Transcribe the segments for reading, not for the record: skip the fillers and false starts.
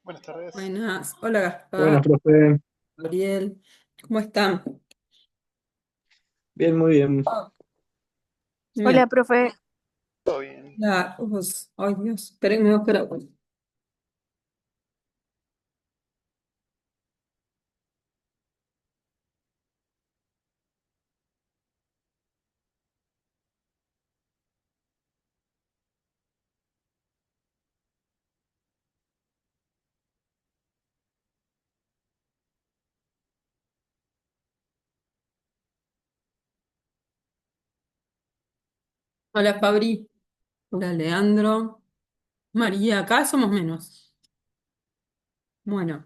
Buenas tardes. Buenas, hola Buenas, Gaspar, profe. Gabriel, ¿cómo están? Bien, muy bien. Bien, Hola, profe. ¿Todo bien? la, ay Dios, espérenme, voy a buscar agua. Hola Fabri, hola Leandro, María, acá somos menos. Bueno,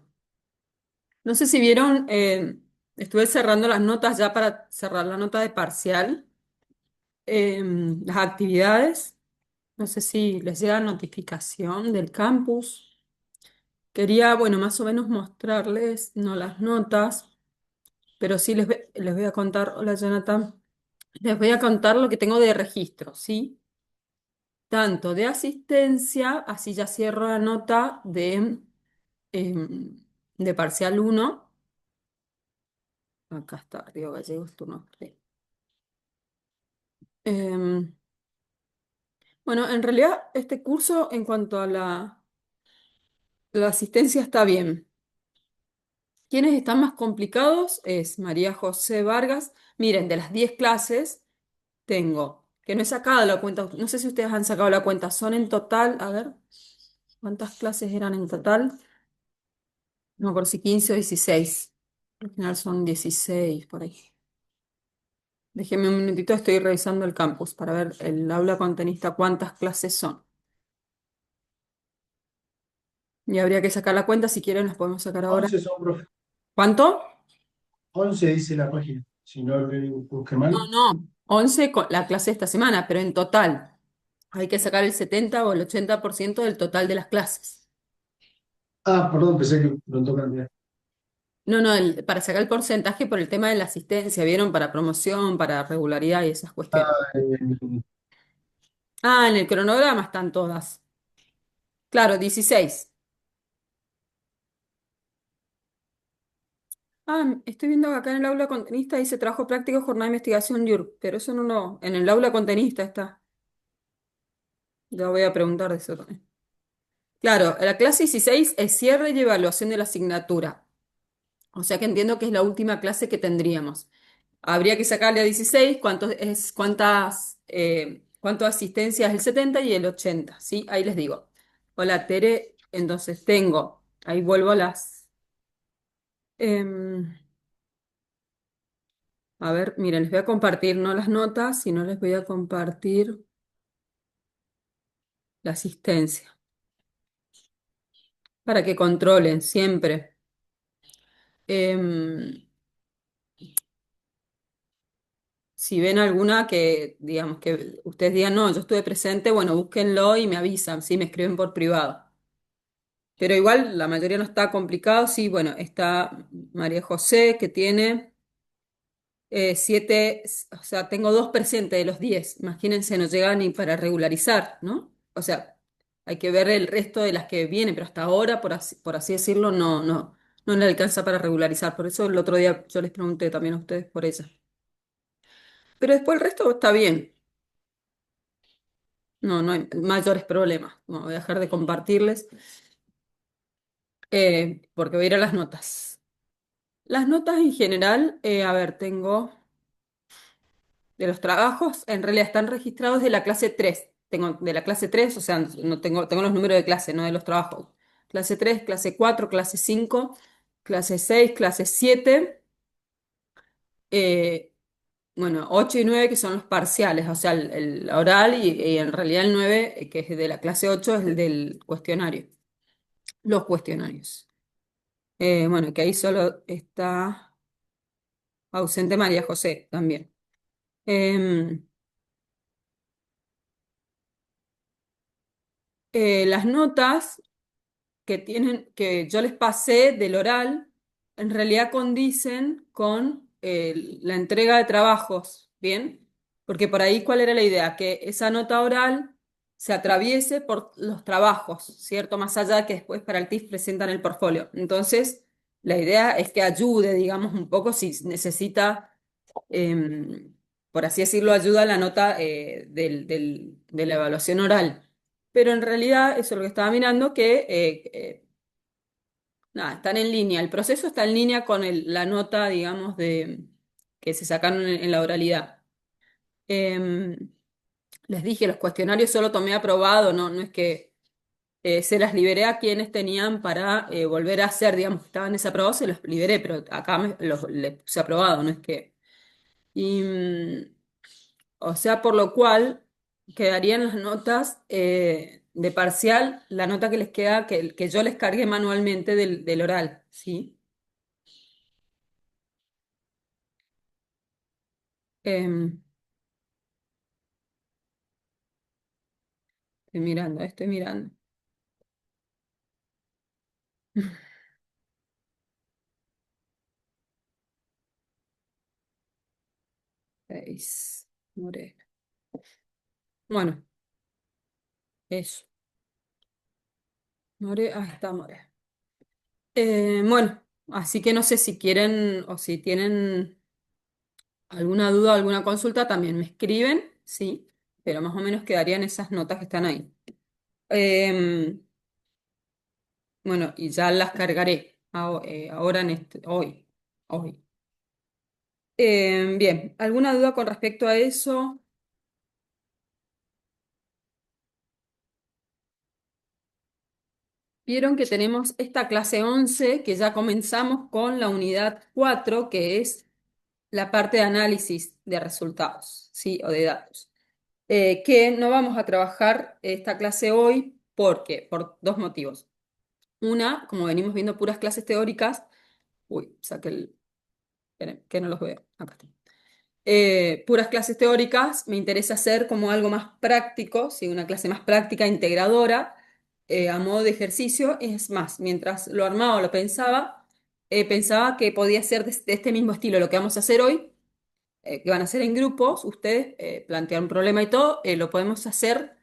no sé si vieron, estuve cerrando las notas ya para cerrar la nota de parcial, las actividades, no sé si les llega notificación del campus. Quería, bueno, más o menos mostrarles, no las notas, pero sí les voy a contar, hola Jonathan. Les voy a contar lo que tengo de registro, ¿sí? Tanto de asistencia, así ya cierro la nota em, de parcial uno. Acá está, Río Gallegos, turno 3. Bueno, en realidad este curso en cuanto a la asistencia está bien. Quienes están más complicados es María José Vargas. Miren, de las 10 clases tengo, que no he sacado la cuenta, no sé si ustedes han sacado la cuenta, son en total, a ver, ¿cuántas clases eran en total? No, por si 15 o 16. Al final son 16 por ahí. Déjenme un minutito, estoy revisando el campus para ver el aula contenista cuántas clases son. Y habría que sacar la cuenta, si quieren las podemos sacar ahora. 11 son, profe. ¿Cuánto? 11 dice la página. Si no lo busqué No, mal. no. 11 con la clase de esta semana, pero en total. Hay que sacar el 70 o el 80% del total de las clases. Ah, perdón, pensé que lo tocan bien. No, no, para sacar el porcentaje por el tema de la asistencia, ¿vieron? Para promoción, para regularidad y esas cuestiones. Ah, Ah, en el cronograma están todas. Claro, 16. Ah, estoy viendo acá en el aula contenista dice trabajo práctico, jornada de investigación YURP, pero eso no lo. En el aula contenista está. Ya voy a preguntar de eso también. Claro, la clase 16 es cierre y evaluación de la asignatura. O sea que entiendo que es la última clase que tendríamos. Habría que sacarle a 16 cuánto asistencia es el 70 y el 80, ¿sí? Ahí les digo. Hola, Tere. Entonces tengo, ahí vuelvo a las. em, A ver, miren, les voy a compartir no las notas, sino les voy a compartir la asistencia para que controlen siempre. Em, si ven alguna que, digamos, que ustedes digan, no, yo estuve presente, bueno, búsquenlo y me avisan, sí, me escriben por privado. Pero igual la mayoría no está complicado, sí, bueno, está María José que tiene 7, o sea, tengo 2 presentes de los 10. Imagínense, no llega ni para regularizar, ¿no? O sea, hay que ver el resto de las que vienen, pero hasta ahora, por así decirlo, no le alcanza para regularizar. Por eso el otro día yo les pregunté también a ustedes por ella. Pero después el resto está bien. No hay mayores problemas. No, voy a dejar de compartirles porque voy a ir a las notas. Las notas en general, a ver, tengo. De los trabajos, en realidad están registrados de la clase 3. Tengo de la clase 3, o sea, no tengo los números de clase, no de los trabajos. Clase 3, clase 4, clase 5, clase 6, clase 7, eh, bueno, 8 y 9 que son los parciales, o sea, el oral y en realidad el 9 que es de la clase 8 es el del cuestionario, los cuestionarios. Bueno, que ahí solo está ausente María José también. Em, las notas que yo les pasé del oral, en realidad condicen con la entrega de trabajos, ¿bien? Porque por ahí, ¿cuál era la idea? Que esa nota oral se atraviese por los trabajos, ¿cierto? Más allá de que después para el TIF presentan el portfolio. Entonces, la idea es que ayude, digamos, un poco si necesita, por así decirlo, ayuda a la nota de la evaluación oral. Pero en realidad, eso es lo que estaba mirando, que nada, están en línea. El proceso está en línea con la nota, digamos, que se sacaron en la oralidad. Em, Les dije, los cuestionarios solo tomé aprobado, no es que se las liberé a quienes tenían para volver a hacer, digamos, que estaban desaprobados, se los liberé, pero acá les puse aprobado, no es que. Y, o sea, por lo cual quedarían las notas de parcial, la nota que les queda, que yo les cargué manualmente del oral, ¿sí? Em, Estoy mirando, estoy mirando. Seis, More. Bueno, eso. More, ahí está More. Bueno, así que no sé si quieren o si tienen alguna duda o alguna consulta, también me escriben, sí, pero más o menos quedarían esas notas que están ahí. Em, bueno, y ya las cargaré ahora hoy. Bien, ¿alguna duda con respecto a eso? Vieron que tenemos esta clase 11 que ya comenzamos con la unidad 4 que es la parte de análisis de resultados, ¿sí? O de datos. Que no vamos a trabajar esta clase hoy porque, por dos motivos. Una, como venimos viendo puras clases teóricas, uy, saqué esperen, que no los veo, acá está. Puras clases teóricas, me interesa hacer como algo más práctico, ¿sí? Una clase más práctica, integradora, a modo de ejercicio. Es más, mientras lo armaba o lo pensaba, pensaba que podía ser de este mismo estilo lo que vamos a hacer hoy, que van a hacer en grupos, ustedes plantean un problema y todo, lo podemos hacer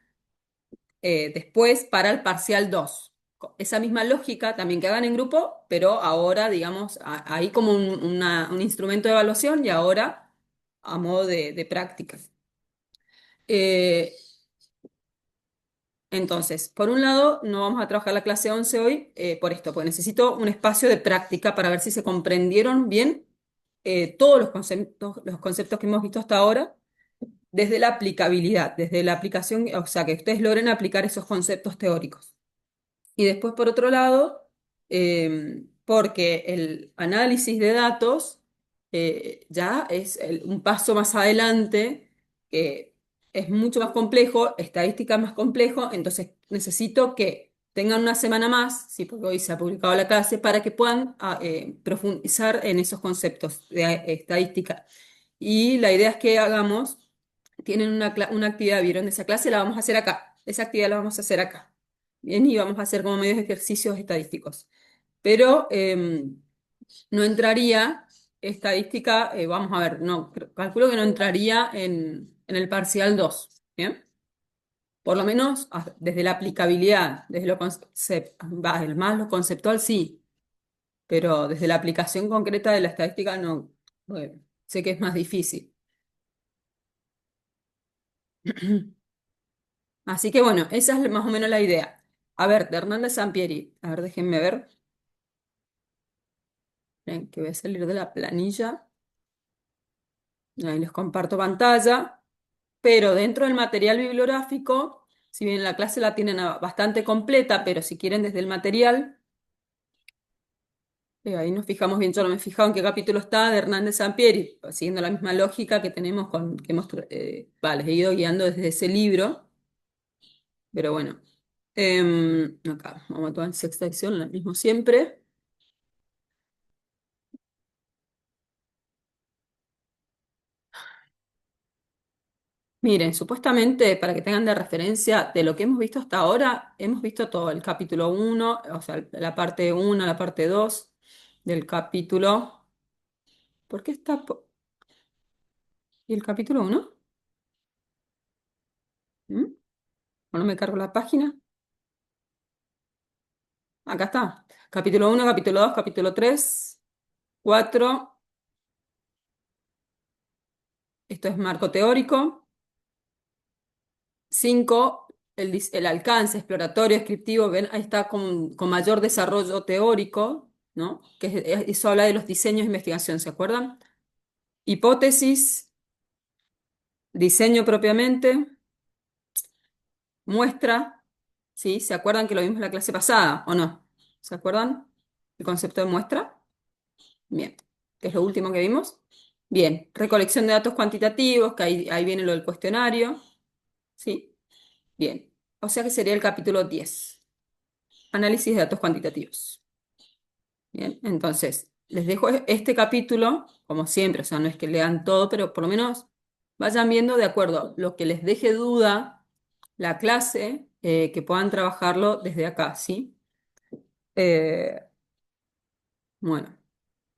después para el parcial 2. Esa misma lógica también que hagan en grupo, pero ahora, digamos, ahí como un instrumento de evaluación y ahora a modo de práctica. Eh, entonces, por un lado, no vamos a trabajar la clase 11 hoy por esto, porque necesito un espacio de práctica para ver si se comprendieron bien todos los conceptos que hemos visto hasta ahora desde la aplicabilidad, desde la aplicación, o sea, que ustedes logren aplicar esos conceptos teóricos. Y después, por otro lado, porque el análisis de datos ya es un paso más adelante, que es mucho más complejo, estadística más complejo, entonces necesito que tengan una semana más, sí, porque hoy se ha publicado la clase, para que puedan profundizar en esos conceptos de estadística. Y la idea es que hagamos, tienen una actividad, vieron de esa clase, la vamos a hacer acá, esa actividad la vamos a hacer acá. Bien, y vamos a hacer como medios de ejercicios estadísticos. Pero no entraría estadística, vamos a ver, no, calculo que no entraría en el parcial 2, ¿bien? Por lo menos desde la aplicabilidad, desde el más lo conceptual sí, pero desde la aplicación concreta de la estadística no, sé que es más difícil. Así que bueno, esa es más o menos la idea. A ver, de Hernández Sampieri, a ver, déjenme ver. Ven, que voy a salir de la planilla. Ahí les comparto pantalla. Pero dentro del material bibliográfico, si bien la clase la tienen bastante completa, pero si quieren desde el material, ahí nos fijamos bien, yo no me he fijado en qué capítulo está de Hernández Sampieri, siguiendo la misma lógica que tenemos que hemos les he ido guiando desde ese libro, pero bueno. Acá, vamos a tomar sexta edición, la mismo siempre. Miren, supuestamente, para que tengan de referencia de lo que hemos visto hasta ahora, hemos visto todo el capítulo uno, o sea, la parte uno, la parte 2 del capítulo. ¿Por qué está? ¿Y el capítulo uno? ¿O no me cargo la página? Acá está. Capítulo 1, capítulo 2, capítulo 3, 4. Esto es marco teórico. 5, el alcance exploratorio, descriptivo. Ven, ahí está con mayor desarrollo teórico, ¿no? Eso habla de los diseños de investigación, ¿se acuerdan? Hipótesis, diseño propiamente, muestra, ¿sí? ¿Se acuerdan que lo vimos en la clase pasada o no? ¿Se acuerdan? El concepto de muestra. Bien, que es lo último que vimos. Bien, recolección de datos cuantitativos, que ahí viene lo del cuestionario, ¿sí? Bien, o sea que sería el capítulo 10, análisis de datos cuantitativos. Bien, entonces, les dejo este capítulo, como siempre, o sea, no es que lean todo, pero por lo menos vayan viendo de acuerdo a lo que les deje duda la clase, que puedan trabajarlo desde acá, ¿sí? Eh, bueno,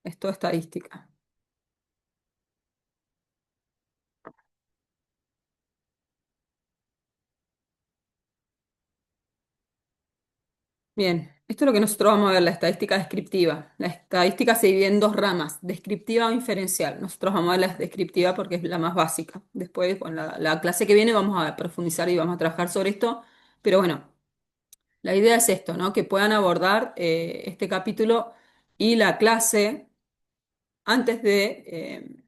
esto es estadística. Bien, esto es lo que nosotros vamos a ver, la estadística descriptiva. La estadística se divide en dos ramas, descriptiva o inferencial. Nosotros vamos a ver la descriptiva porque es la más básica. Después, con la clase que viene vamos a profundizar y vamos a trabajar sobre esto. Pero bueno, la idea es esto, ¿no? Que puedan abordar este capítulo y la clase antes de...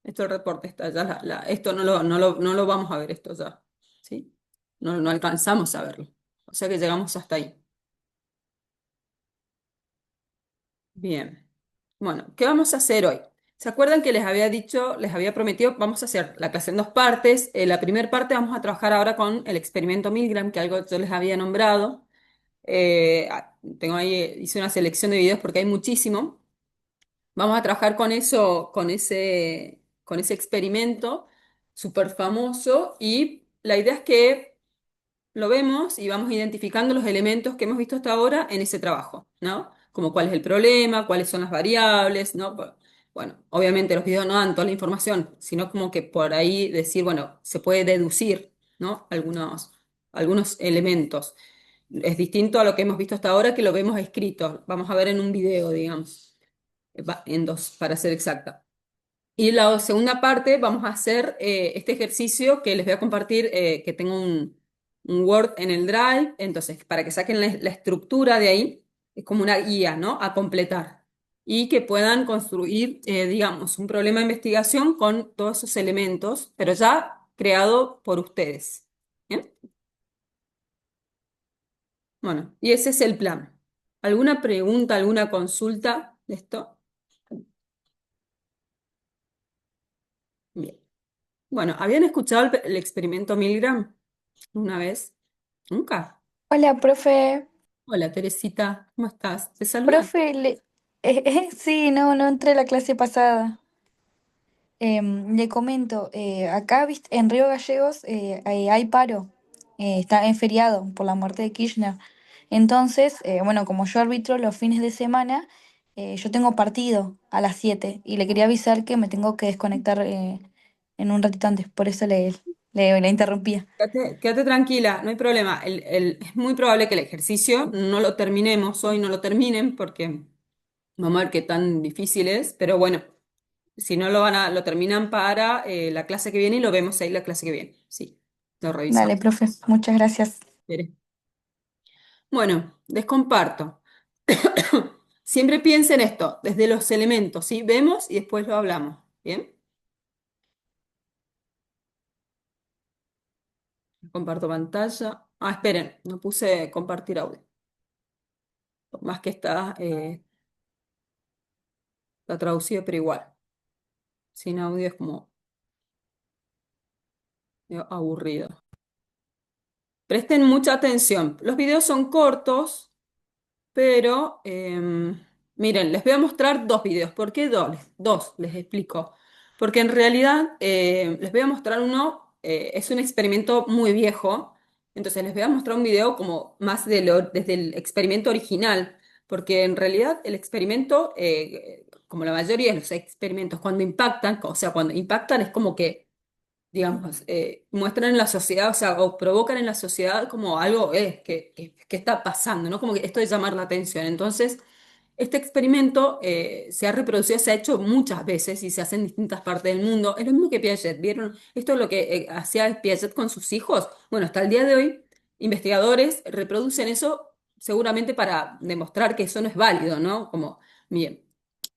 esto el reporte está ya, esto no lo vamos a ver esto ya, ¿sí? No alcanzamos a verlo. O sea que llegamos hasta ahí. Bien. Bueno, ¿qué vamos a hacer hoy? ¿Se acuerdan que les había dicho, les había prometido, vamos a hacer la clase en dos partes? La primera parte vamos a trabajar ahora con el experimento Milgram, que algo yo les había nombrado. Tengo ahí, hice una selección de videos porque hay muchísimo. Vamos a trabajar con eso, con ese experimento súper famoso y la idea es que lo vemos y vamos identificando los elementos que hemos visto hasta ahora en ese trabajo, ¿no? Como cuál es el problema, cuáles son las variables, ¿no? Bueno, obviamente los videos no dan toda la información, sino como que por ahí decir, bueno, se puede deducir, ¿no? Algunos elementos. Es distinto a lo que hemos visto hasta ahora, que lo vemos escrito. Vamos a ver en un video, digamos, en dos, para ser exacta. Y la segunda parte vamos a hacer este ejercicio que les voy a compartir, que tengo un Word en el Drive, entonces para que saquen la estructura de ahí, es como una guía, ¿no? A completar y que puedan construir, digamos, un problema de investigación con todos esos elementos, pero ya creado por ustedes. ¿Bien? Bueno, y ese es el plan. ¿Alguna pregunta, alguna consulta de esto? Bien. Bueno, ¿habían escuchado el experimento Milgram una vez? Nunca. Hola, profe. Hola, Teresita, ¿cómo estás? ¿Te saludan? Profe, sí, no entré a la clase pasada. Le comento, acá en Río Gallegos hay paro, está en feriado por la muerte de Kirchner. Entonces, bueno, como yo arbitro los fines de semana, yo tengo partido a las 7 y le quería avisar que me tengo que desconectar en un ratito antes, por eso le interrumpía. Quédate tranquila, no hay problema. Es muy probable que el ejercicio no lo terminemos hoy, no lo terminen, porque vamos a ver qué tan difícil es, pero bueno, si no lo terminan para la clase que viene y lo vemos ahí la clase que viene. Sí, lo Dale, revisamos. profe, muchas gracias. Tere. Bueno, les comparto. Siempre piensen esto, desde los elementos, ¿sí? Vemos y después lo hablamos. ¿Bien? Comparto pantalla. Ah, esperen, no puse compartir audio. Por más que está traducido, pero igual. Sin audio es como medio aburrido. Presten mucha atención. Los videos son cortos, pero miren, les voy a mostrar dos videos. ¿Por qué dos? Dos, les explico. Porque en realidad les voy a mostrar uno, es un experimento muy viejo. Entonces les voy a mostrar un video como más desde el experimento original. Porque en realidad el experimento, como la mayoría de los experimentos, cuando impactan, o sea, cuando impactan es como que digamos, muestran en la sociedad, o sea, o provocan en la sociedad como algo que está pasando, ¿no? Como que esto de llamar la atención. Entonces, este experimento se ha reproducido, se ha hecho muchas veces y se hace en distintas partes del mundo. Es lo mismo que Piaget, ¿vieron? Esto es lo que hacía Piaget con sus hijos. Bueno, hasta el día de hoy, investigadores reproducen eso seguramente para demostrar que eso no es válido, ¿no? Como, bien.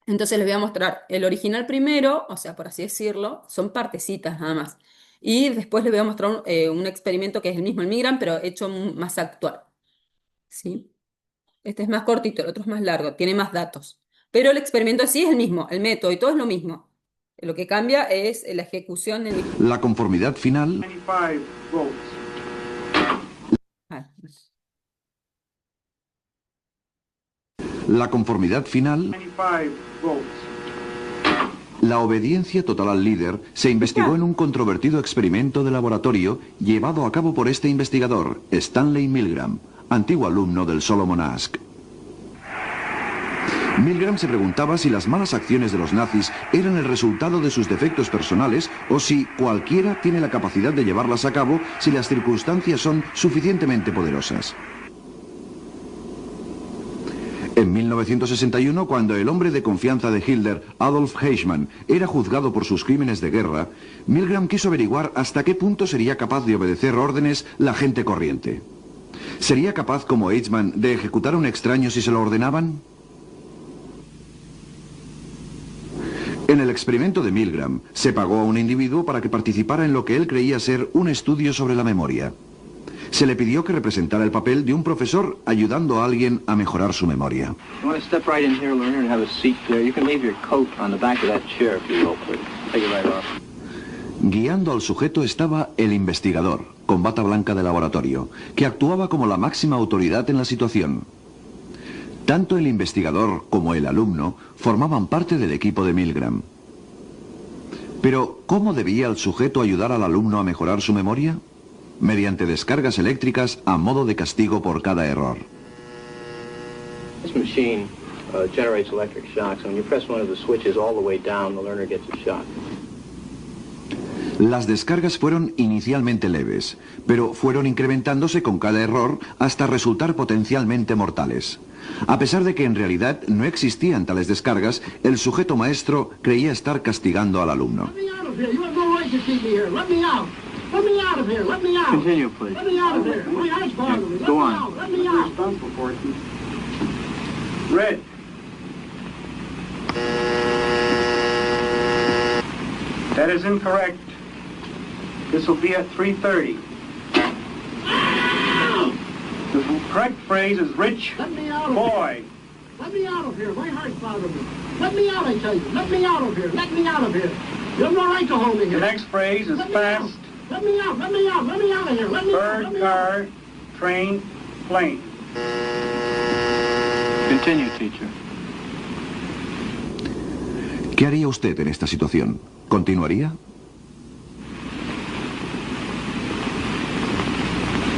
Entonces les voy a mostrar el original primero, o sea, por así decirlo, son partecitas nada más. Y después les voy a mostrar un experimento que es el mismo, el Milgram, pero hecho más actual. ¿Sí? Este es más cortito, el otro es más largo, tiene más datos. Pero el experimento sí es el mismo, el método y todo es lo mismo. Lo que cambia es la ejecución del mismo. La conformidad final 25 volts. Ah, La conformidad final, 25 volts. la obediencia total al líder, se investigó en un controvertido experimento de laboratorio llevado a cabo por este investigador, Stanley Milgram, antiguo alumno del Solomon Asch. Milgram se preguntaba si las malas acciones de los nazis eran el resultado de sus defectos personales o si cualquiera tiene la capacidad de llevarlas a cabo si las circunstancias son suficientemente poderosas. En 1961, cuando el hombre de confianza de Hitler, Adolf Eichmann, era juzgado por sus crímenes de guerra, Milgram quiso averiguar hasta qué punto sería capaz de obedecer órdenes la gente corriente. ¿Sería capaz, como Eichmann, de ejecutar a un extraño si se lo ordenaban? En el experimento de Milgram, se pagó a un individuo para que participara en lo que él creía ser un estudio sobre la memoria. Se le pidió que representara el papel de un profesor ayudando a alguien a mejorar su memoria. You want to step right in here, learner, and have a seat there. You can leave your coat on the back of that chair if you will, please. Take it right off. Guiando al sujeto estaba el investigador, con bata blanca de laboratorio, que actuaba como la máxima autoridad en la situación. Tanto el investigador como el alumno formaban parte del equipo de Milgram. Pero, ¿cómo debía el sujeto ayudar al alumno a mejorar su memoria? Mediante descargas eléctricas a modo de castigo por cada error. This machine generates electric shocks, and when you press one of the switches all the way down, the learner gets a shock. Las descargas fueron inicialmente leves, pero fueron incrementándose con cada error hasta resultar potencialmente mortales. A pesar de que en realidad no existían tales descargas, el sujeto maestro creía estar castigando al alumno. Continue, please. Go on. Red. That is incorrect. This will be at 3:30. The correct phrase is rich boy. Let me out of here. My heart's bothering me. Let me out, I tell you. Let me out of here. Let me out of here. You have no right to hold me The here. next phrase is Let me out. fast, Let me out. Let me out. Let me out of here. Let me out. Let bird, me out. car, train, plane. Continue, teacher. ¿Qué haría usted en esta situación? ¿Continuaría?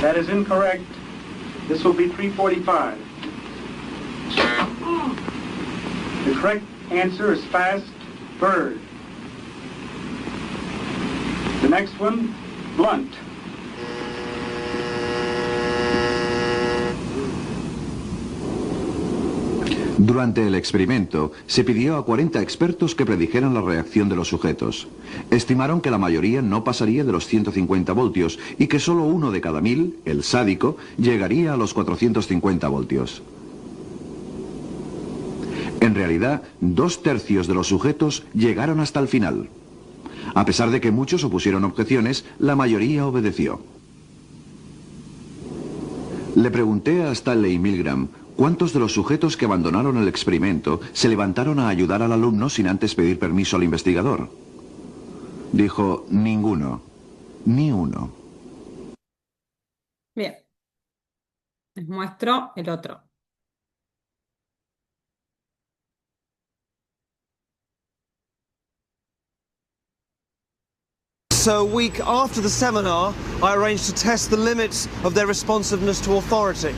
That is incorrect. This will be 3:45. The correct answer is fast, bird. The next one, blunt. Durante el experimento, se pidió a 40 expertos que predijeran la reacción de los sujetos. Estimaron que la mayoría no pasaría de los 150 voltios y que solo uno de cada 1000, el sádico, llegaría a los 450 voltios. En realidad, 2/3 de los sujetos llegaron hasta el final. A pesar de que muchos opusieron objeciones, la mayoría obedeció. Le pregunté a Stanley Milgram cuántos de los sujetos que abandonaron el experimento se levantaron a ayudar al alumno sin antes pedir permiso al investigador. Dijo, ninguno, ni uno. bien. Les muestro el otro. So a week after the seminar, I arranged to test the limits of their responsiveness to authority.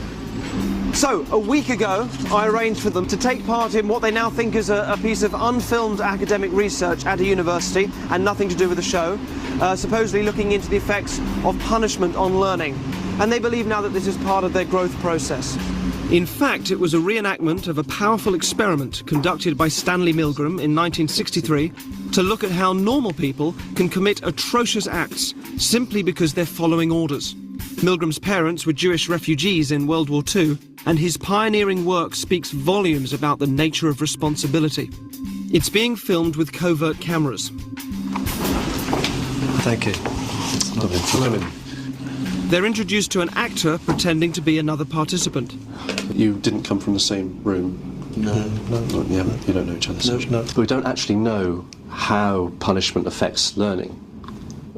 So, a week ago, I arranged for them to take part in what they now think is a piece of unfilmed academic research at a university, and nothing to do with the show, supposedly looking into the effects of punishment on learning. And they believe now that this is part of their growth process. In fact, it was a reenactment of a powerful experiment conducted by Stanley Milgram in 1963 to look at how normal people can commit atrocious acts simply because they're following orders. Milgram's parents were Jewish refugees in World War II, and his pioneering work speaks volumes about the nature of responsibility. It's being filmed with covert cameras. Thank you. Come in. They're introduced to an actor pretending to be another participant. You didn't come from the same room? No. Yeah, you don't know each other. No. We don't actually know how punishment affects learning.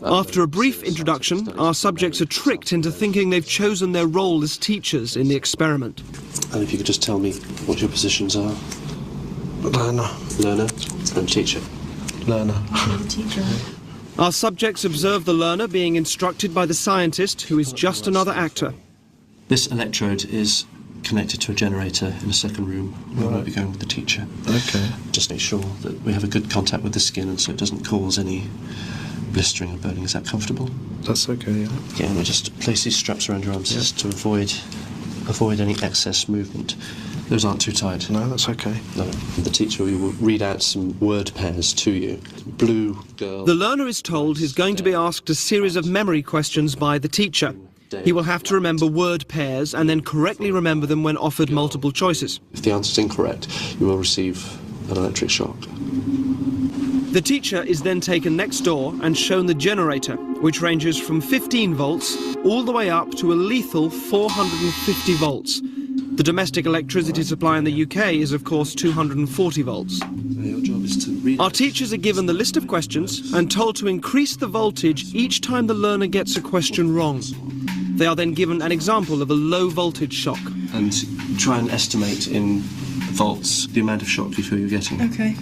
After a brief introduction, our subjects are tricked into thinking they've chosen their role as teachers in the experiment. And if you could just tell me what your positions are? Learner. Learner and teacher. Learner. Teacher. Our subjects observe the learner being instructed by the scientist, who is just another actor. This electrode is connected to a generator in a second room. We won't be going with the teacher. Okay. Just make sure that we have a good contact with the skin and so it doesn't cause any blistering or burning. Is that comfortable? That's okay, yeah. Yeah, and we just place these straps around your arms just to avoid any excess movement. Those aren't too tight. No, that's okay. No. The teacher will read out some word pairs to you. Blue, girl... The learner is told he's going to be asked a series of memory questions by the teacher. He will have to remember word pairs and then correctly remember them when offered multiple choices. If the answer's incorrect, you will receive an electric shock. The teacher is then taken next door and shown the generator, which ranges from 15 volts all the way up to a lethal 450 volts. The domestic electricity supply in the UK is, of course, 240 volts. Your job is to read... Our teachers are given the list of questions and told to increase the voltage each time the learner gets a question wrong. They are then given an example of a low voltage shock. And try and estimate in volts the amount of shock you feel you're getting. Okay.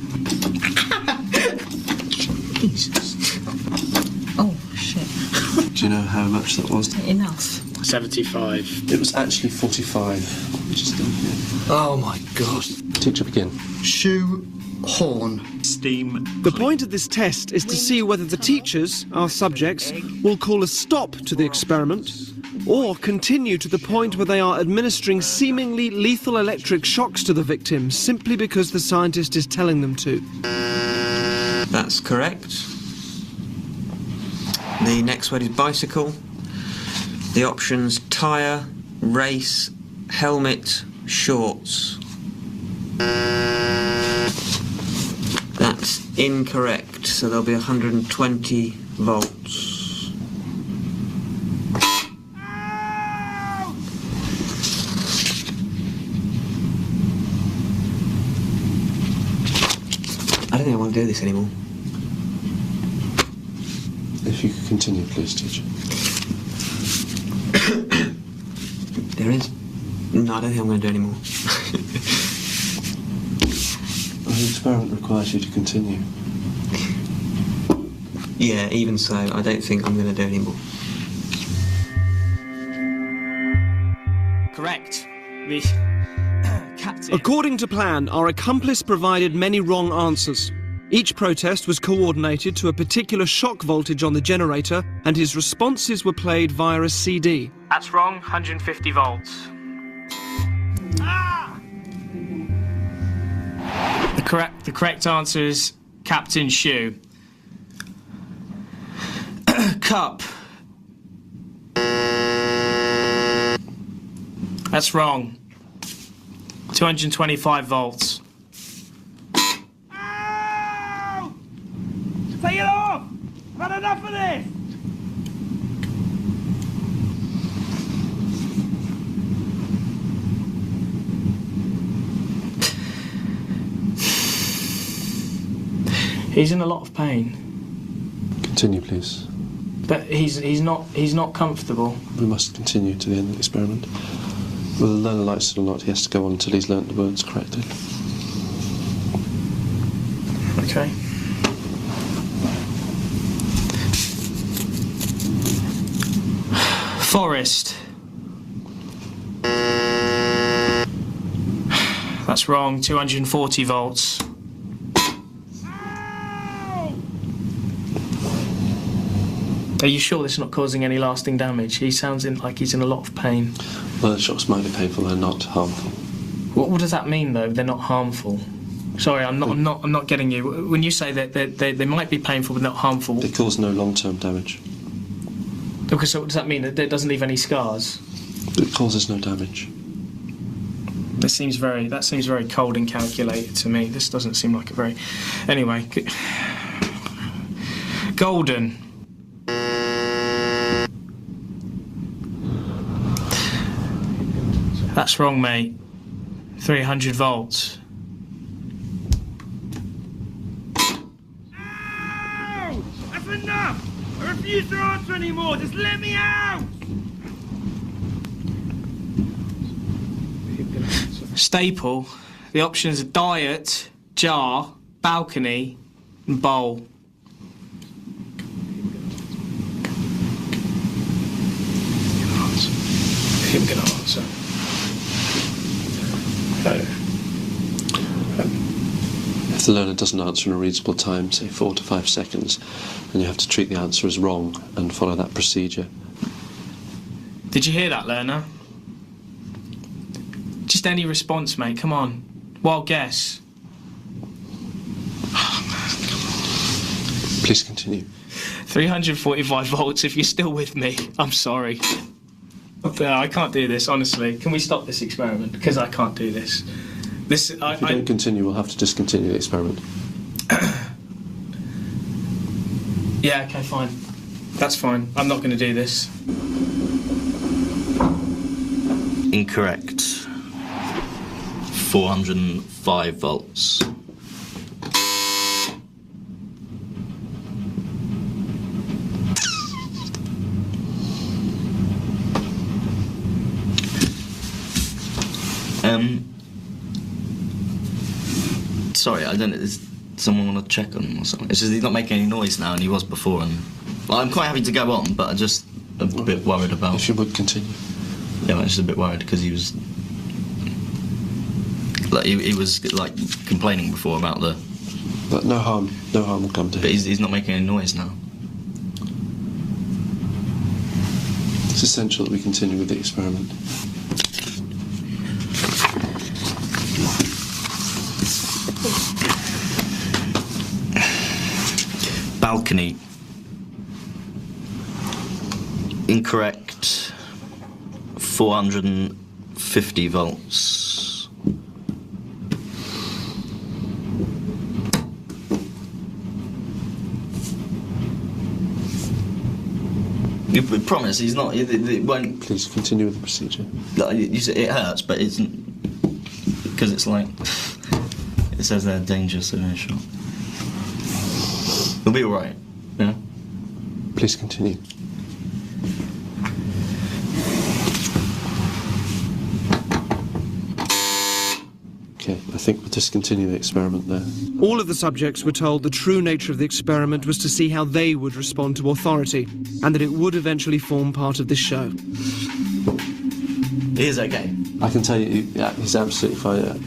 Jesus. Oh, shit. Do you know how much that was? Enough. 75. It was actually 45, which is done here. Oh my God. Teacher, begin. Shoe, horn, steam. The point of this test is to see whether the teachers, our subjects, will call a stop to the experiment or continue to the point where they are administering seemingly lethal electric shocks to the victim simply because the scientist is telling them to. That's correct. The next word is bicycle. The options: tyre, race, helmet, shorts. That's incorrect, so there'll be 120 volts. I don't think I want to do this anymore. If you could continue, please, teacher. There is? No, I don't think I'm going to do anymore. The experiment requires you to continue. Yeah, even so, I don't think I'm going to do anymore. Correct. The captain... According to plan, our accomplice provided many wrong answers. Each protest was coordinated to a particular shock voltage on the generator, and his responses were played via a CD. That's wrong, 150 volts. Ah! The correct answer is Captain Shoe. Cup. That's wrong. 225 volts. Ow! Take it off! I've had enough of this! He's in a lot of pain. Continue, please. But he's not comfortable. We must continue to the end of the experiment. Whether the learner likes it or not, he has to go on until he's learnt the words correctly. Okay. Forest. That's wrong. 240 volts. Are you sure this is not causing any lasting damage? He sounds like he's in a lot of pain. Well, the shocks might be painful, they're not harmful. What does that mean, though? They're not harmful. Sorry, I'm not getting you. When you say that they might be painful but not harmful, They cause no long-term damage. okay, so what does that mean? That it doesn't leave any scars? It causes no damage. That seems very cold and calculated to me. This doesn't seem like a very. Anyway, golden. That's wrong, mate. 300 volts. Ow! That's enough! I refuse to answer anymore! Just let me out! Staple. The options are diet, jar, balcony, and bowl. I'm going to answer. If the learner doesn't answer in a reasonable time, say 4 to 5 seconds, then you have to treat the answer as wrong and follow that procedure. Did you hear that, learner? Just any response, mate. Come on. Wild guess. Please continue. 345 volts if you're still with me. I'm sorry. I can't do this, honestly. Can we stop this experiment? Because I can't do this. If you don't continue, we'll have to discontinue the experiment. Yeah, okay, fine. That's fine. I'm not going to do this. Incorrect. 405 volts. Sorry, I don't know. Does someone want to check on him or something? It's just he's not making any noise now, and he was before. And well, I'm quite happy to go on, but I'm just a bit worried about. If you would continue. Yeah, I'm just a bit worried because he was like he was like complaining before about the. But no harm will come to him. But he's not making any noise now. It's essential that we continue with the experiment. Balcony. Incorrect. 450 volts. You promise he's not. It won't. Please continue with the procedure. You say it hurts, but it's because it's like it says they're dangerous severe shot. It'll be all right. Yeah. Please continue. Okay, I think we'll discontinue the experiment there. All of the subjects were told the true nature of the experiment was to see how they would respond to authority, and that it would eventually form part of this show. He is okay. I can tell you, yeah, he's absolutely fine.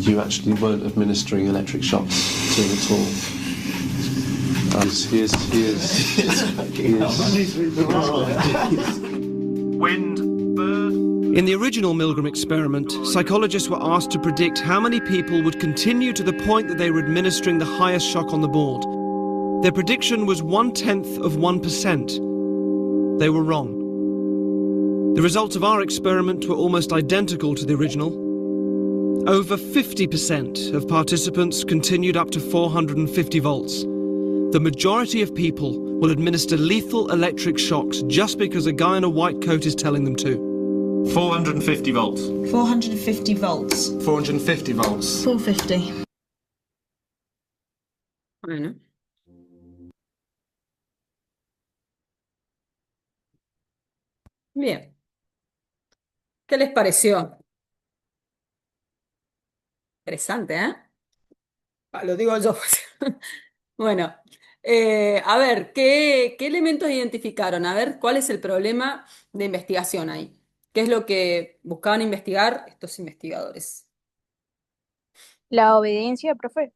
You actually weren't administering electric shocks to him at all. He is. Wind, bird. In the original Milgram experiment, psychologists were asked to predict how many people would continue to the point that they were administering the highest shock on the board. Their prediction was 0.1%. They were wrong. The results of our experiment were almost identical to the original. Over 50% of participants continued up to 450 volts. The majority of people will administer lethal electric shocks just because a guy in a white coat is telling them to. 450 volts. 450 volts. 450 volts. 450. Bueno. Bien. ¿Qué les pareció? Interesante, ¿eh? Lo digo yo. Bueno, a ver, ¿qué elementos identificaron? A ver, ¿cuál es el problema de investigación ahí? ¿Qué es lo que buscaban investigar estos investigadores? La obediencia, profe.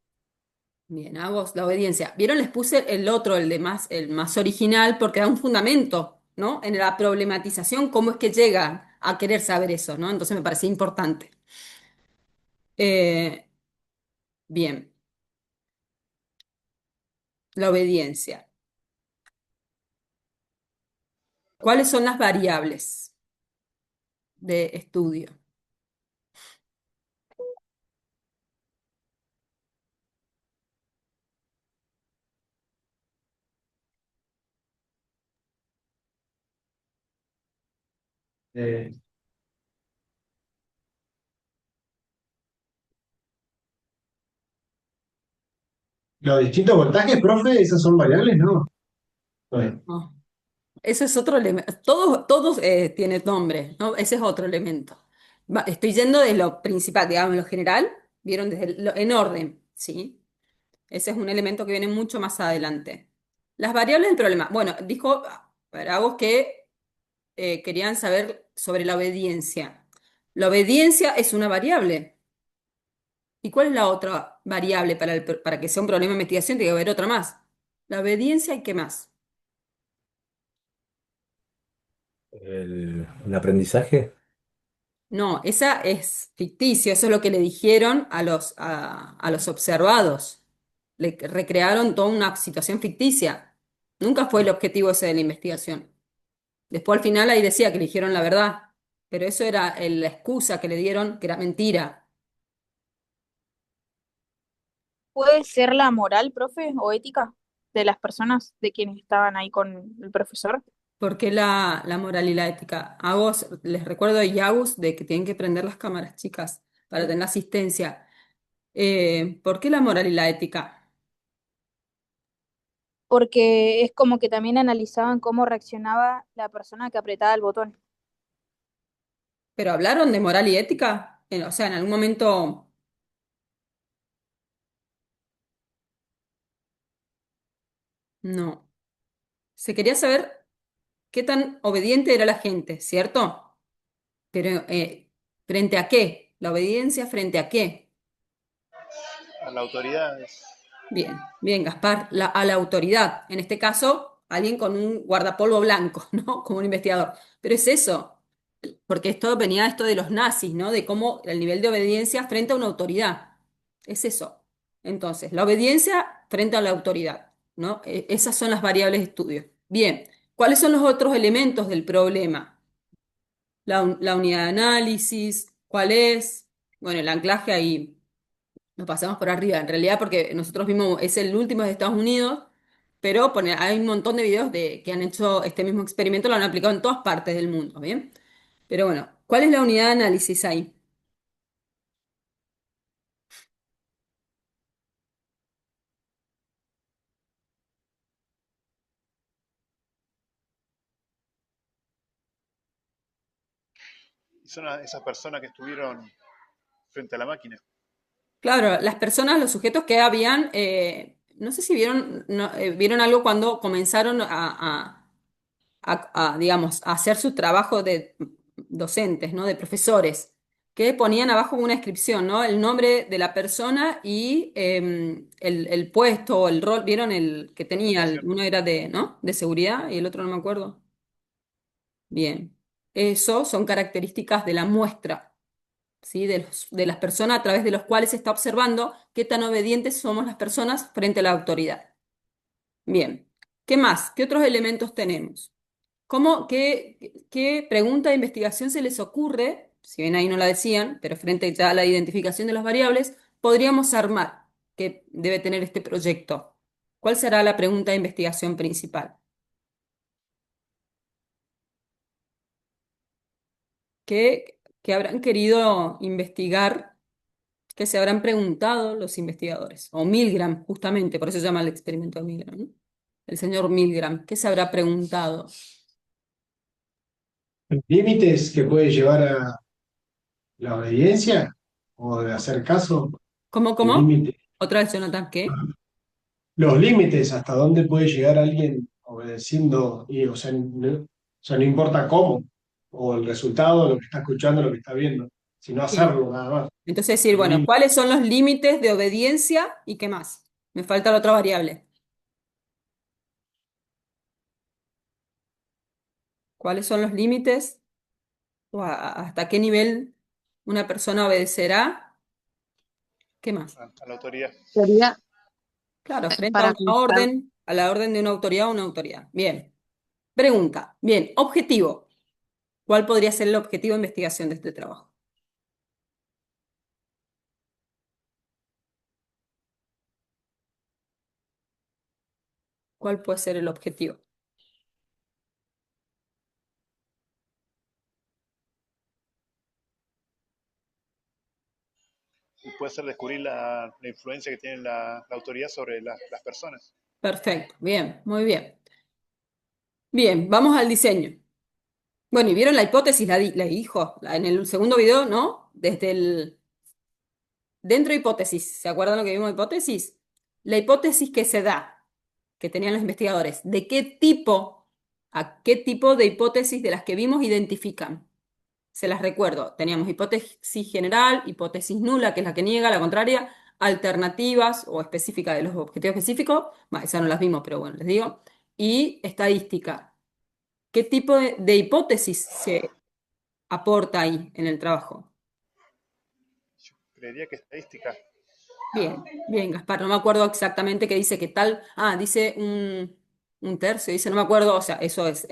Bien, a vos, la obediencia. ¿Vieron? Les puse el otro, el más original, porque da un fundamento, ¿no? En la problematización, cómo es que llegan a querer saber eso, ¿no? Entonces me parecía importante. Eh, bien, la obediencia. ¿Cuáles son las variables de estudio? Eh, los distintos voltajes, profe, esas son variables, ¿no? Bueno, No, ese es otro elemento. Todos tienen nombre, ¿no? Ese es otro elemento. Estoy yendo de lo principal, digamos, lo general, vieron en orden, ¿sí? Ese es un elemento que viene mucho más adelante. Las variables del problema. Bueno, dijo para vos que querían saber sobre la obediencia. La obediencia es una variable. ¿Y cuál es la otra variable para que sea un problema de investigación? Tiene que haber otra más. La obediencia y qué más. El aprendizaje. No, esa es ficticio, eso es lo que le dijeron a los observados. Le recrearon toda una situación ficticia. Nunca fue el objetivo ese de la investigación. Después al final ahí decía que le dijeron la verdad, pero eso era la excusa que le dieron, que era mentira. ¿Puede ser la moral, profe, o ética de las personas, de quienes estaban ahí con el profesor? ¿Por qué la moral y la ética? A vos les recuerdo a Yagus de que tienen que prender las cámaras, chicas, para tener asistencia. ¿Por qué la moral y la ética? Porque es como que también analizaban cómo reaccionaba la persona que apretaba el botón. ¿Pero hablaron de moral y ética? O sea, en algún momento no. Se quería saber qué tan obediente era la gente, ¿cierto? Pero ¿frente a qué? ¿La obediencia frente a qué? A la autoridad. Bien, bien, Gaspar, a la autoridad. En este caso, alguien con un guardapolvo blanco, ¿no? Como un investigador. Pero es eso, porque esto venía esto de los nazis, ¿no? De cómo el nivel de obediencia frente a una autoridad. Es eso. Entonces, la obediencia frente a la autoridad, ¿no? Esas son las variables de estudio. Bien, ¿cuáles son los otros elementos del problema? La unidad de análisis, ¿cuál es? Bueno, el anclaje ahí nos pasamos por arriba, en realidad porque nosotros vimos, es el último de Estados Unidos, pero hay un montón de videos que han hecho este mismo experimento, lo han aplicado en todas partes del mundo, ¿bien? Pero bueno, ¿cuál es la unidad de análisis ahí? Son esas personas que estuvieron frente a la máquina. Claro, las personas, los sujetos que habían, no sé si vieron, vieron algo cuando comenzaron digamos, a hacer su trabajo de docentes, ¿no? De profesores, que ponían abajo una descripción, ¿no? El nombre de la persona y el puesto o el rol, ¿vieron el que tenía? Uno era ¿no? De seguridad y el otro no me acuerdo. Bien. Eso son características de la muestra, ¿sí? De las personas a través de los cuales se está observando qué tan obedientes somos las personas frente a la autoridad. Bien. ¿Qué más? ¿Qué otros elementos tenemos? ¿Qué pregunta de investigación se les ocurre, si bien ahí no la decían, pero frente ya a la identificación de las variables, podríamos armar que debe tener este proyecto? ¿Cuál será la pregunta de investigación principal? ¿Qué habrán querido investigar? ¿Qué se habrán preguntado los investigadores? O Milgram, justamente, por eso se llama el experimento de Milgram, ¿no? El señor Milgram, ¿qué se habrá preguntado? límites que puede llevar a la obediencia o de hacer caso. ¿Cómo? Límites. Otra vez, Jonathan, ¿qué? Los límites, hasta dónde puede llegar alguien obedeciendo, y, o sea, no importa cómo, o el resultado, lo que está escuchando, lo que está viendo. sino Bien. hacerlo nada más. Entonces decir, bueno, ¿cuáles son los límites de obediencia y qué más? Me falta la otra variable. ¿Cuáles son los límites o hasta qué nivel una persona obedecerá? ¿Qué más? A la autoridad. Sería Claro, frente a para una orden, a la orden de una autoridad o una autoridad. Bien. Pregunta. Bien, objetivo. ¿Cuál podría ser el objetivo de investigación de este trabajo? ¿Cuál puede ser el objetivo? Y puede ser descubrir la influencia que tiene la autoridad sobre las personas. Perfecto. Bien, muy bien. Bien, vamos al diseño. Bueno, y vieron la hipótesis, la dijo en el segundo video, ¿no? Dentro de hipótesis, ¿se acuerdan lo que vimos de hipótesis? La hipótesis que se da, que tenían los investigadores, a qué tipo de hipótesis de las que vimos identifican. Se las recuerdo, teníamos hipótesis general, hipótesis nula, que es la que niega, la contraria, alternativas o específicas de los objetivos específicos, esas no las vimos, pero bueno, les digo, y estadística. ¿Qué tipo de hipótesis se aporta ahí en el trabajo? Creería que estadística. Bien, bien, Gaspar, no me acuerdo exactamente qué dice que tal. Dice un tercio, dice, no me acuerdo, o sea, eso es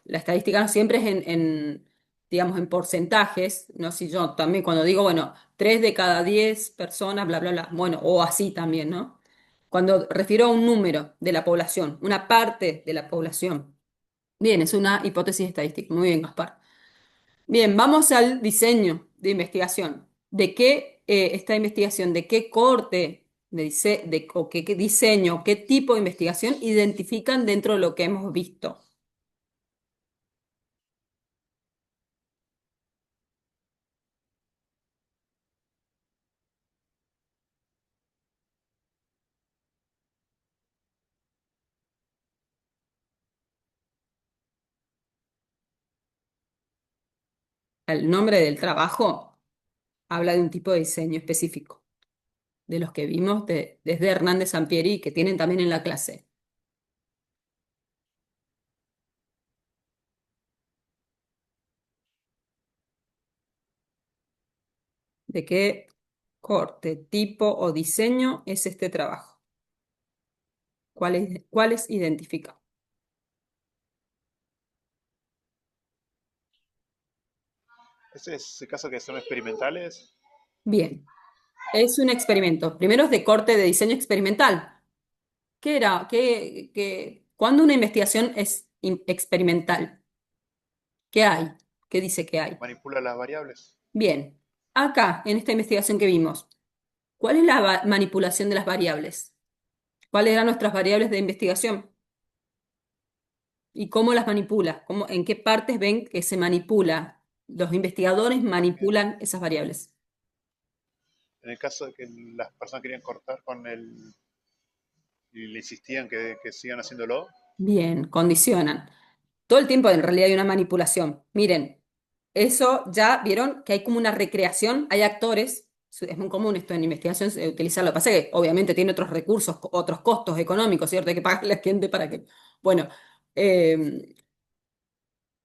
la estadística no siempre es digamos, en porcentajes, no sé, yo también cuando digo, bueno, 3 de cada 10 personas, bla, bla, bla, bueno, o así también, ¿no? Cuando refiero a un número de la población, una parte de la población. Bien, es una hipótesis estadística. Muy bien, Gaspar. Bien, vamos al diseño de investigación. ¿De qué esta investigación, de qué corte o qué diseño, qué tipo de investigación identifican dentro de lo que hemos visto? El nombre del trabajo habla de un tipo de diseño específico, de los que vimos desde Hernández Sampieri, que tienen también en la clase. ¿De qué corte, tipo o diseño es este trabajo? ¿Cuáles identifica? ¿Ese es el caso que son experimentales? Bien, es un experimento. Primero es de corte de diseño experimental. ¿Qué era? ¿Cuándo una investigación es experimental? ¿Qué hay? ¿Qué dice que hay? Manipula las variables. Bien, acá, en esta investigación que vimos, ¿cuál es la manipulación de las variables? ¿Cuáles eran nuestras variables de investigación? ¿Y cómo las manipula? ¿En qué partes ven que se manipula? Los investigadores manipulan esas variables. En el caso de que las personas querían cortar con y le insistían que sigan haciéndolo. Bien, condicionan. Todo el tiempo en realidad hay una manipulación. Miren, eso ya vieron que hay como una recreación, hay actores, es muy común esto en investigación utilizarlo. Lo que pasa es que obviamente tiene otros recursos, otros costos económicos, ¿cierto? Hay que pagarle a la gente para que... Bueno, eh,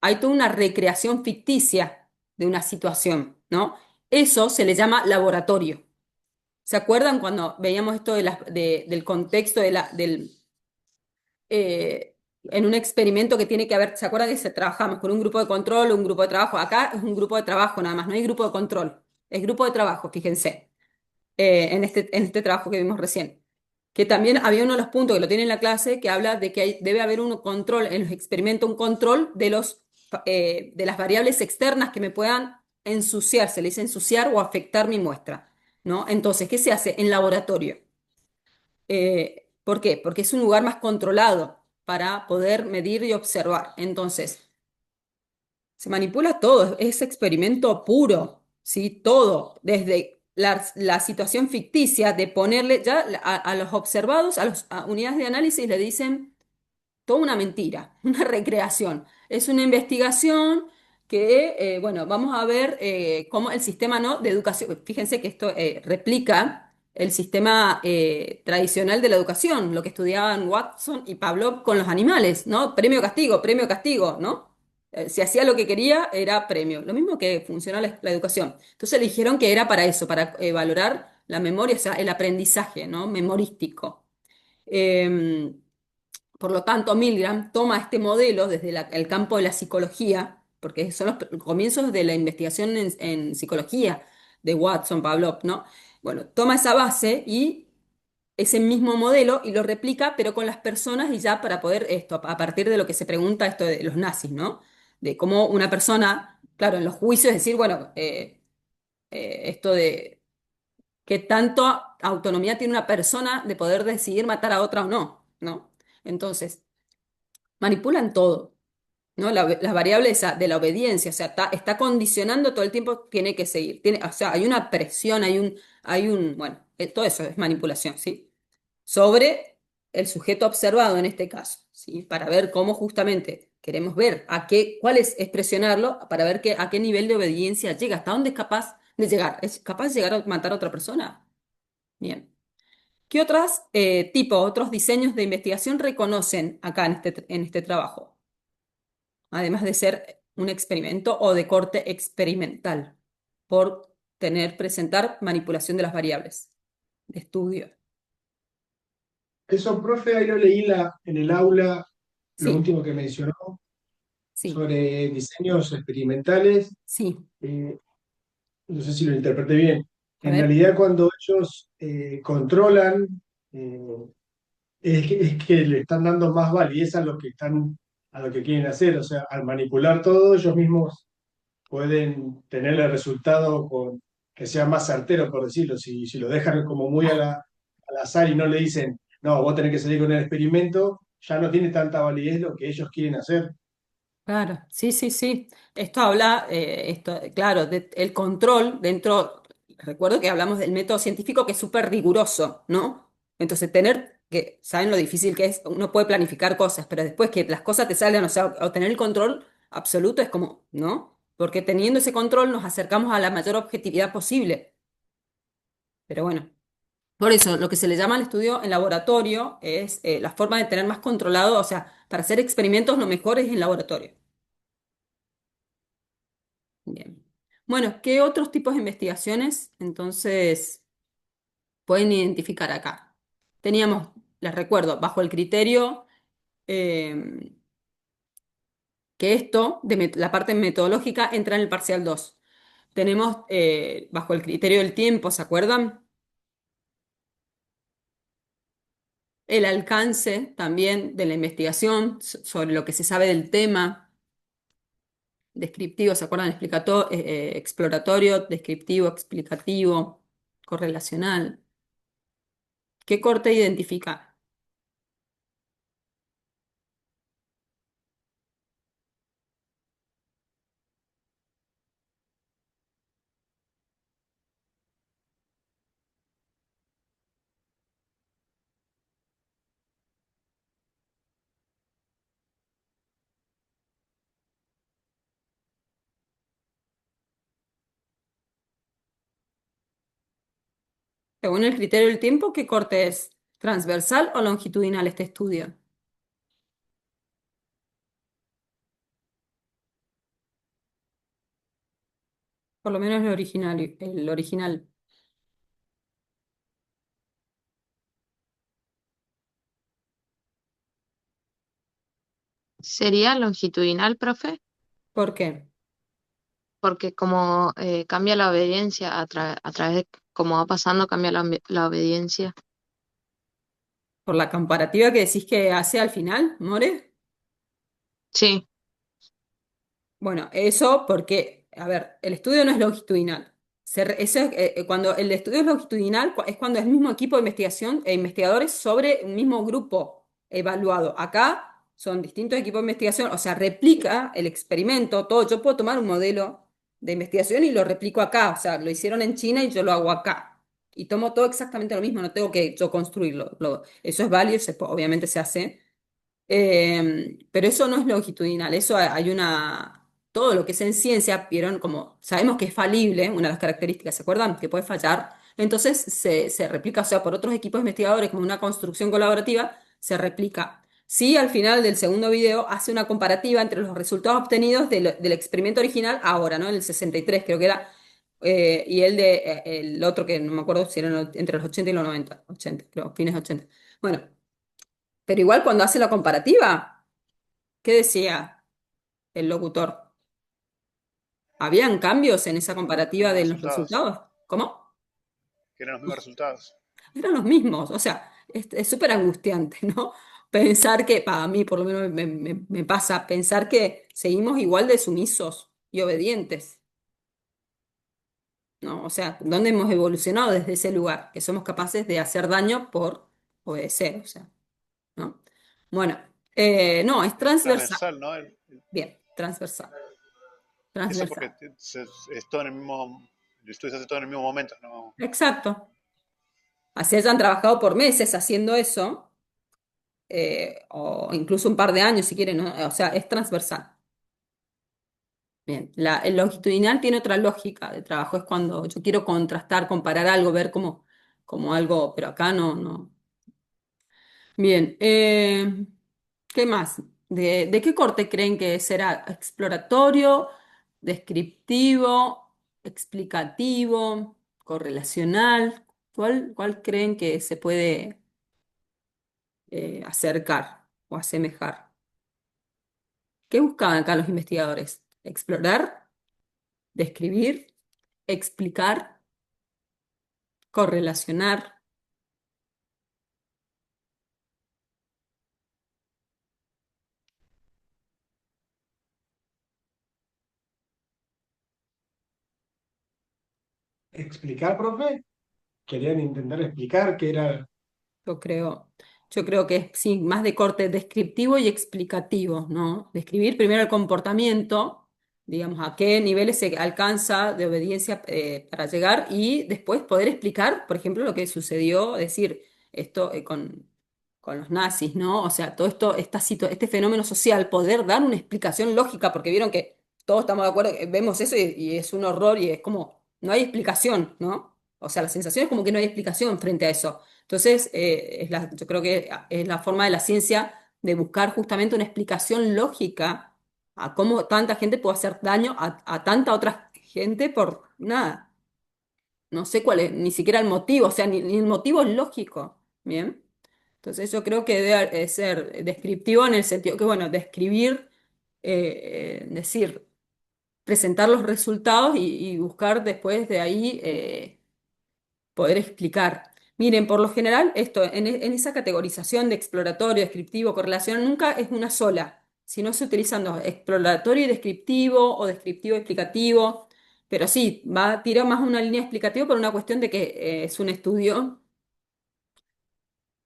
hay toda una recreación ficticia de una situación, ¿no? Eso se le llama laboratorio. ¿Se acuerdan cuando veíamos esto del contexto en un experimento que tiene que haber, ¿se acuerdan que trabajamos con un grupo de control, un grupo de trabajo? Acá es un grupo de trabajo nada más, no hay grupo de control, es grupo de trabajo, fíjense, en este trabajo que vimos recién. Que también había uno de los puntos que lo tiene en la clase que habla de que debe haber un control en los experimentos, un control de las variables externas que me puedan ensuciar, se le dice ensuciar o afectar mi muestra, ¿no? Entonces, ¿qué se hace? En laboratorio. ¿Por qué? Porque es un lugar más controlado para poder medir y observar. Entonces, se manipula todo, es experimento puro, ¿sí? Todo, desde la situación ficticia de ponerle ya a los observados, a las unidades de análisis le dicen toda una mentira, una recreación. Es una investigación que, bueno, vamos a ver cómo el sistema, ¿no?, de educación, fíjense que esto replica el sistema tradicional de la educación, lo que estudiaban Watson y Pavlov con los animales, ¿no? Premio, castigo, ¿no? Si hacía lo que quería, era premio. Lo mismo que funciona la educación. Entonces le dijeron que era para eso, para valorar la memoria, o sea, el aprendizaje, ¿no?, memorístico. Em, por lo tanto, Milgram toma este modelo desde el campo de la psicología, porque son los comienzos de la investigación en psicología de Watson, Pavlov, ¿no? Bueno, toma esa base y ese mismo modelo y lo replica, pero con las personas y ya para poder esto, a partir de lo que se pregunta esto de los nazis, ¿no? De cómo una persona, claro, en los juicios decir, bueno, esto de qué tanto autonomía tiene una persona de poder decidir matar a otra o no, ¿no? Entonces, manipulan todo, ¿no? La variable esa de la obediencia, o sea, está condicionando todo el tiempo, tiene que seguir. O sea, hay una presión, bueno, todo eso es manipulación, ¿sí? Sobre el sujeto observado en este caso, ¿sí? Para ver cómo justamente queremos ver cuál es presionarlo para ver a qué nivel de obediencia llega, hasta dónde es capaz de llegar. ¿Es capaz de llegar a matar a otra persona? Bien. ¿Qué otros diseños de investigación reconocen acá en este trabajo? Además de ser un experimento o de corte experimental, por presentar manipulación de las variables de estudio. Eso, profe, ahí lo leí en el aula, lo Sí, último que mencionó, sí, sobre diseños experimentales. sí. No sé si lo interpreté bien. A En ver, realidad, cuando ellos controlan, eh, es que le están dando más validez a lo que quieren hacer. O sea, al manipular todo, ellos mismos pueden tener el resultado que sea más certero, por decirlo. Si lo dejan como muy al azar y no le dicen, no, vos tenés que salir con el experimento, ya no tiene tanta validez lo que ellos quieren hacer. claro, sí, sí, sí. Esto habla, claro, el control dentro. Recuerdo que hablamos del método científico que es súper riguroso, ¿no? Entonces, saben lo difícil que es, uno puede planificar cosas, pero después que las cosas te salgan, o sea, o tener el control absoluto es como, ¿no? Porque teniendo ese control nos acercamos a la mayor objetividad posible. Pero bueno, por eso lo que se le llama al estudio en laboratorio es la forma de tener más controlado, o sea, para hacer experimentos lo mejor es en laboratorio. Bien. Bueno, ¿qué otros tipos de investigaciones entonces pueden identificar acá? Teníamos, les recuerdo, bajo el criterio eh, que esto, la parte metodológica, entra en el parcial 2. Tenemos bajo el criterio del tiempo, ¿se acuerdan? El alcance también de la investigación sobre lo que se sabe del tema. Descriptivo, ¿se acuerdan? Exploratorio, descriptivo, explicativo, correlacional. ¿Qué corte identifica? Según el criterio del tiempo, ¿qué corte es? ¿Transversal o longitudinal este estudio? Por lo menos el original. ¿Sería longitudinal, profe? ¿Por qué? Porque como cambia la obediencia a través de cómo va pasando, cambia la obediencia. ¿Por la comparativa que decís que hace al final, More? Sí. Bueno, eso porque, a ver, el estudio no es longitudinal. Cuando el estudio es longitudinal es cuando es el mismo equipo de investigación e investigadores sobre un mismo grupo evaluado. Acá son distintos equipos de investigación, o sea, replica el experimento, todo. Yo puedo tomar un modelo de investigación y lo replico acá, o sea, lo hicieron en China y yo lo hago acá. Y tomo todo exactamente lo mismo, no tengo que yo construirlo. Eso es válido, obviamente se hace. Pero eso no es longitudinal, eso hay una todo lo que es en ciencia, vieron como sabemos que es falible, una de las características, ¿se acuerdan? Que puede fallar. Entonces se replica, o sea, por otros equipos investigadores, como una construcción colaborativa, se replica. Sí, al final del segundo video hace una comparativa entre los resultados obtenidos del experimento original ahora, ¿no? En el 63 creo que era, y el otro que no me acuerdo si era entre los 80 y los 90, 80, creo, fines 80. Bueno, pero igual cuando hace la comparativa, ¿qué decía el locutor? ¿Habían cambios en esa comparativa Mismos de los resultados. resultados? ¿Cómo? Que eran los mismos resultados. Eran los mismos, o sea, es súper angustiante, ¿no? Pensar que, para mí por lo menos me pasa, pensar que seguimos igual de sumisos y obedientes, ¿no? O sea, ¿dónde hemos evolucionado desde ese lugar? Que somos capaces de hacer daño por obedecer, o sea, ¿no? Bueno, no, es transversal. Transversal, ¿no? Bien, transversal. Eso porque Transversal. es todo en el mismo, el estudio se hace todo en el mismo momento, ¿no? Exacto. Así hayan trabajado por meses haciendo eso, o incluso un par de años si quieren, ¿no? O sea, es transversal. Bien, el longitudinal tiene otra lógica de trabajo, es cuando yo quiero contrastar, comparar algo, ver como algo, pero acá no. Bien, ¿qué más? ¿De qué corte creen que será? ¿Exploratorio, descriptivo, explicativo, correlacional? ¿Cuál creen que se puede acercar o asemejar? ¿Qué buscaban acá los investigadores? Explorar, describir, explicar, correlacionar. ¿Explicar, profe? Querían intentar explicar qué era. Yo creo, yo creo que es sí, más de corte descriptivo y explicativo, ¿no? Describir primero el comportamiento, digamos, a qué niveles se alcanza de obediencia para llegar y después poder explicar, por ejemplo, lo que sucedió, decir, esto con los nazis, ¿no? O sea, todo esto, este fenómeno social, poder dar una explicación lógica, porque vieron que todos estamos de acuerdo, que vemos eso y es un horror y es como, no hay explicación, ¿no? O sea, la sensación es como que no hay explicación frente a eso. Entonces, yo creo que es la forma de la ciencia de buscar justamente una explicación lógica a cómo tanta gente puede hacer daño a tanta otra gente por nada. No sé cuál es, ni siquiera el motivo, o sea, ni el motivo es lógico. Bien. Entonces, yo creo que debe ser descriptivo en el sentido que, bueno, describir, decir, presentar los resultados y buscar después de ahí. Poder explicar. Miren, por lo general, esto, en esa categorización de exploratorio, descriptivo, correlación, nunca es una sola, sino se utilizan dos, exploratorio y descriptivo, o descriptivo y explicativo, pero sí, tira más una línea explicativa por una cuestión de que es un estudio.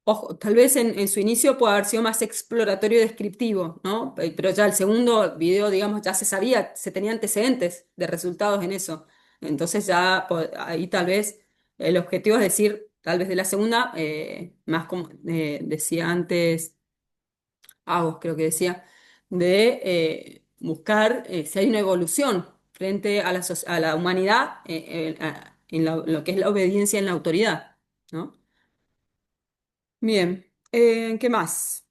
Ojo, tal vez en su inicio puede haber sido más exploratorio y descriptivo, ¿no? Pero ya el segundo video, digamos, ya se sabía, se tenía antecedentes de resultados en eso. Entonces ya ahí tal vez el objetivo es decir, tal vez de la segunda, más como decía antes, Agos creo que decía, de buscar si hay una evolución frente a a la humanidad en lo que es la obediencia en la autoridad, ¿no? Bien, ¿qué más?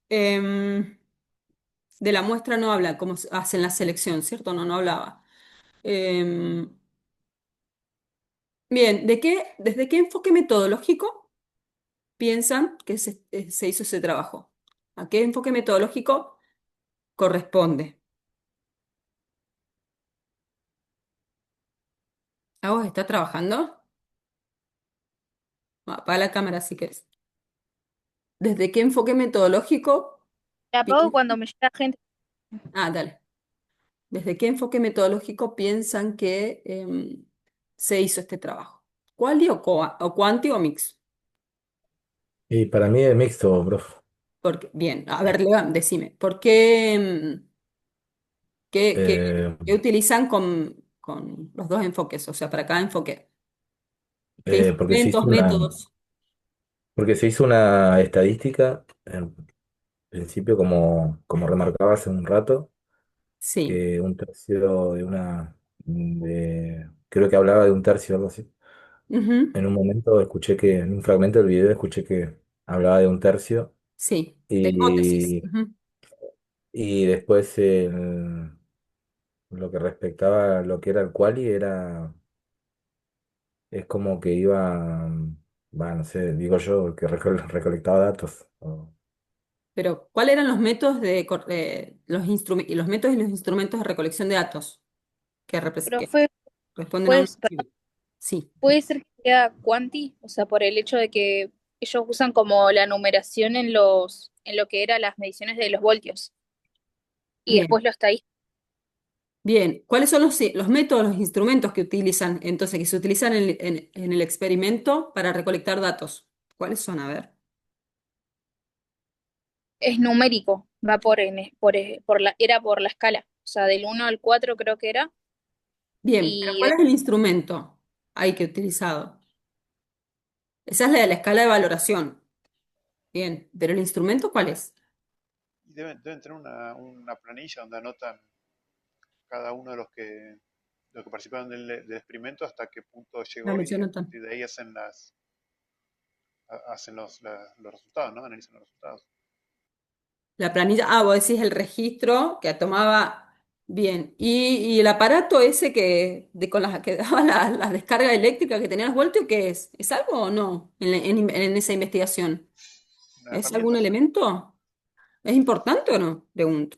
Em, de la muestra no habla, cómo hacen la selección, ¿cierto? No hablaba. Em, bien, ¿desde qué enfoque metodológico piensan que se hizo ese trabajo? ¿A qué enfoque metodológico corresponde? ¿A vos está trabajando? Apaga la cámara si querés. ¿Desde qué enfoque metodológico La apago piensan? cuando me llega gente. Ah, dale. ¿Desde qué enfoque metodológico piensan que se hizo este trabajo? ¿Quali o cuanti o mixto? Y para mí es mixto, profe. Porque, bien, a ver, Levan, decime, ¿por qué, Eh, qué utilizan con los dos enfoques? O sea, para cada enfoque. ¿Qué porque se hizo instrumentos, métodos? porque se hizo una estadística, en principio, como remarcaba hace un rato, Sí. que un tercio creo que hablaba de un tercio, algo así. Ujú. En un momento escuché en un fragmento del video escuché que hablaba de un tercio Sí, de hipótesis. y, Ujú. y después lo que respectaba a lo que era el quali es como que iba, no sé, digo yo, que recolectaba datos. Pero, ¿cuáles eran los métodos y los métodos y los instrumentos de recolección de datos que Profe, responden a un pues, objetivo? Sí, puede ser que sea Quanti, o sea, por el hecho de que ellos usan como la numeración en lo que eran las mediciones de los voltios y bien, después lo estadístico. bien. ¿Cuáles son los métodos, los instrumentos que utilizan, entonces, que se utilizan en el experimento para recolectar datos? ¿Cuáles son? A ver. Es numérico, va era por la escala, o sea, del 1 al 4 creo que era, Bien, pero y ¿cuál es el instrumento ahí que he utilizado? Esa es la de la escala de valoración. Bien, pero ¿el instrumento cuál es? Y deben tener una planilla donde anotan cada uno de los que participaron del experimento hasta qué punto La llegó y a menciono tan. partir de ahí hacen los resultados, ¿no? Analizan los resultados. La planilla, vos decís el registro que tomaba bien. Y el aparato ese con las que daba la descarga eléctrica que tenía los voltios, ¿qué es? ¿Es algo o no en esa investigación? Una ¿Es algún herramienta, sí. elemento? ¿Es importante o no? Pregunto.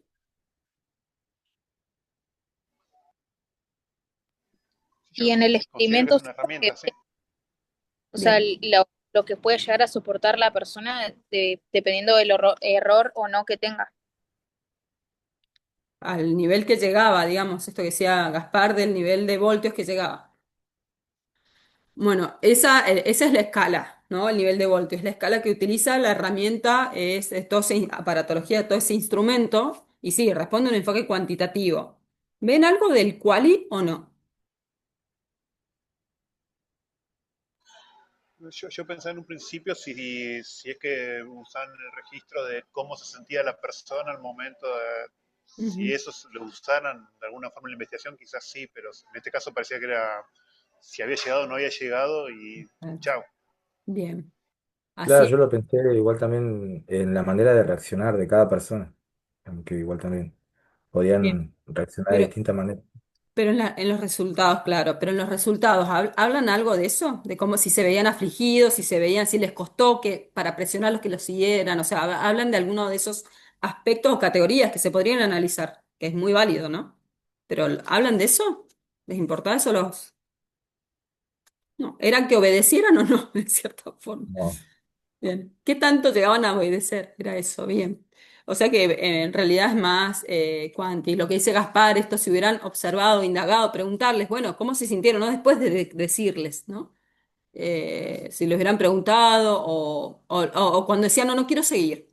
Sí, y en el considero que es experimento, una herramienta, sí. o sea, Bien. lo que puede llegar a soportar la persona dependiendo del error o no que tenga. Al nivel que llegaba, digamos, esto que decía Gaspar del nivel de voltios que llegaba. Bueno, esa es la escala, ¿no? El nivel de voltios. La escala que utiliza la herramienta es toda esa aparatología, todo ese instrumento. Y sí, responde a un enfoque cuantitativo. ¿Ven algo del quali o no? Yo pensaba en un principio si es que usan el registro de cómo se sentía la persona al momento de, si Ujú. eso lo usaran de alguna forma en la investigación, quizás sí, pero en este caso parecía que era si había llegado o no había llegado y chao. Bien. Claro, Así, yo lo pensé igual también en la manera de reaccionar de cada persona, aunque igual también bien. podían reaccionar de Pero, distintas maneras. pero en los resultados, claro, pero en los resultados, ¿hablan algo de eso? De cómo si se veían afligidos, si se veían, si les costó que para presionarlos que los siguieran, o sea, hablan de alguno de esos aspectos o categorías que se podrían analizar, que es muy válido, ¿no? Pero ¿hablan de eso? ¿Les importaba eso los? No, ¿eran que obedecieran o no, de cierta forma? No, Bien. ¿Qué tanto llegaban a obedecer? Era eso, bien. O sea que en realidad es más cuanti. Lo que dice Gaspar, esto si hubieran observado, indagado, preguntarles, bueno, ¿cómo se sintieron? ¿No? Después de decirles, ¿no? Si les hubieran preguntado o cuando decían, no, no quiero seguir.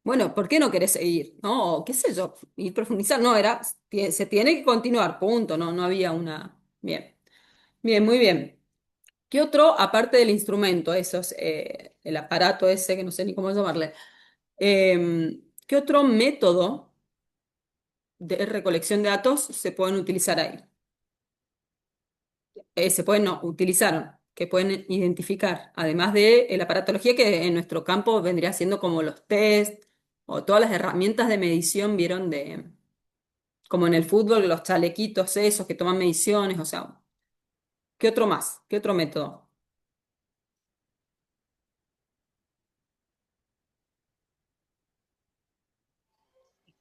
Bueno, ¿por qué no querés seguir? ¿No? O qué sé yo, y profundizar. No, se tiene que continuar, punto. No, no había una. Bien, bien, muy bien. ¿Qué otro, aparte del instrumento, esos, el aparato ese, que no sé ni cómo llamarle, qué otro método de recolección de datos se pueden utilizar ahí? Se pueden, no, utilizaron, que pueden identificar, además de la aparatología que en nuestro campo vendría siendo como los test o todas las herramientas de medición, vieron, como en el fútbol, los chalequitos esos que toman mediciones, o sea, ¿qué otro más? ¿Qué otro método?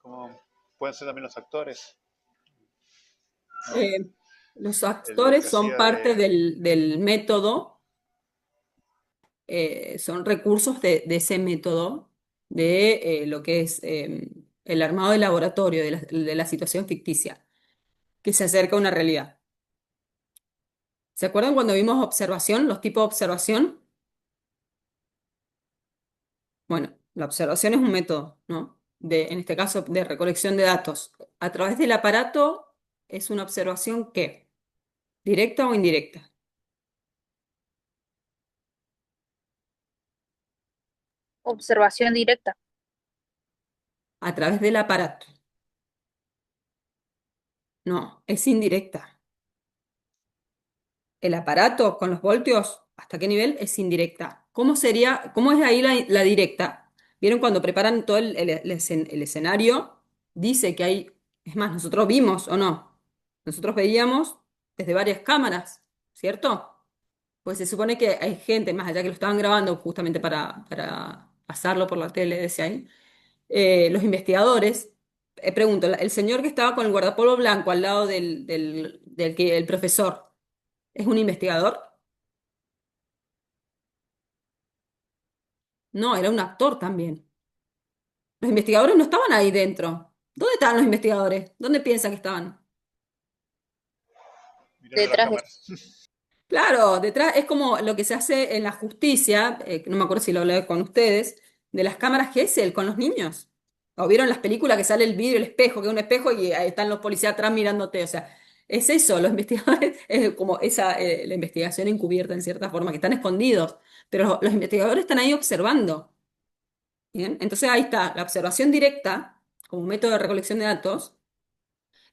Como pueden ser también los actores, ¿no? Eh, los El que actores son hacía parte de... del método, son recursos de ese método, de lo que es el armado de laboratorio, de la situación ficticia, que se acerca a una realidad. ¿Se acuerdan cuando vimos observación, los tipos de observación? Bueno, la observación es un método, ¿no? En este caso, de recolección de datos. A través del aparato es una observación ¿qué? ¿Directa o indirecta? Observación directa. A través del aparato. No, es indirecta. El aparato con los voltios, ¿hasta qué nivel? Es indirecta. ¿Cómo sería, cómo es ahí la directa? ¿Vieron cuando preparan todo el escenario? Dice que hay, es más, nosotros vimos o no. Nosotros veíamos desde varias cámaras, ¿cierto? Pues se supone que hay gente, más allá que lo estaban grabando justamente para pasarlo por la tele, decía ahí, los investigadores, pregunto, el señor que estaba con el guardapolvo blanco al lado del que el profesor, ¿es un investigador? No, era un actor también. Los investigadores no estaban ahí dentro. ¿Dónde estaban los investigadores? ¿Dónde piensan que estaban? Mirando las Detrás de... cámaras. Claro, detrás es como lo que se hace en la justicia, no me acuerdo si lo hablé con ustedes, de las cámaras Gesell con los niños. ¿O vieron las películas que sale el vidrio, el espejo, que es un espejo y ahí están los policías atrás mirándote? O sea, es eso, los investigadores, es como esa, la investigación encubierta en cierta forma, que están escondidos, pero los investigadores están ahí observando. ¿Bien? Entonces ahí está la observación directa como método de recolección de datos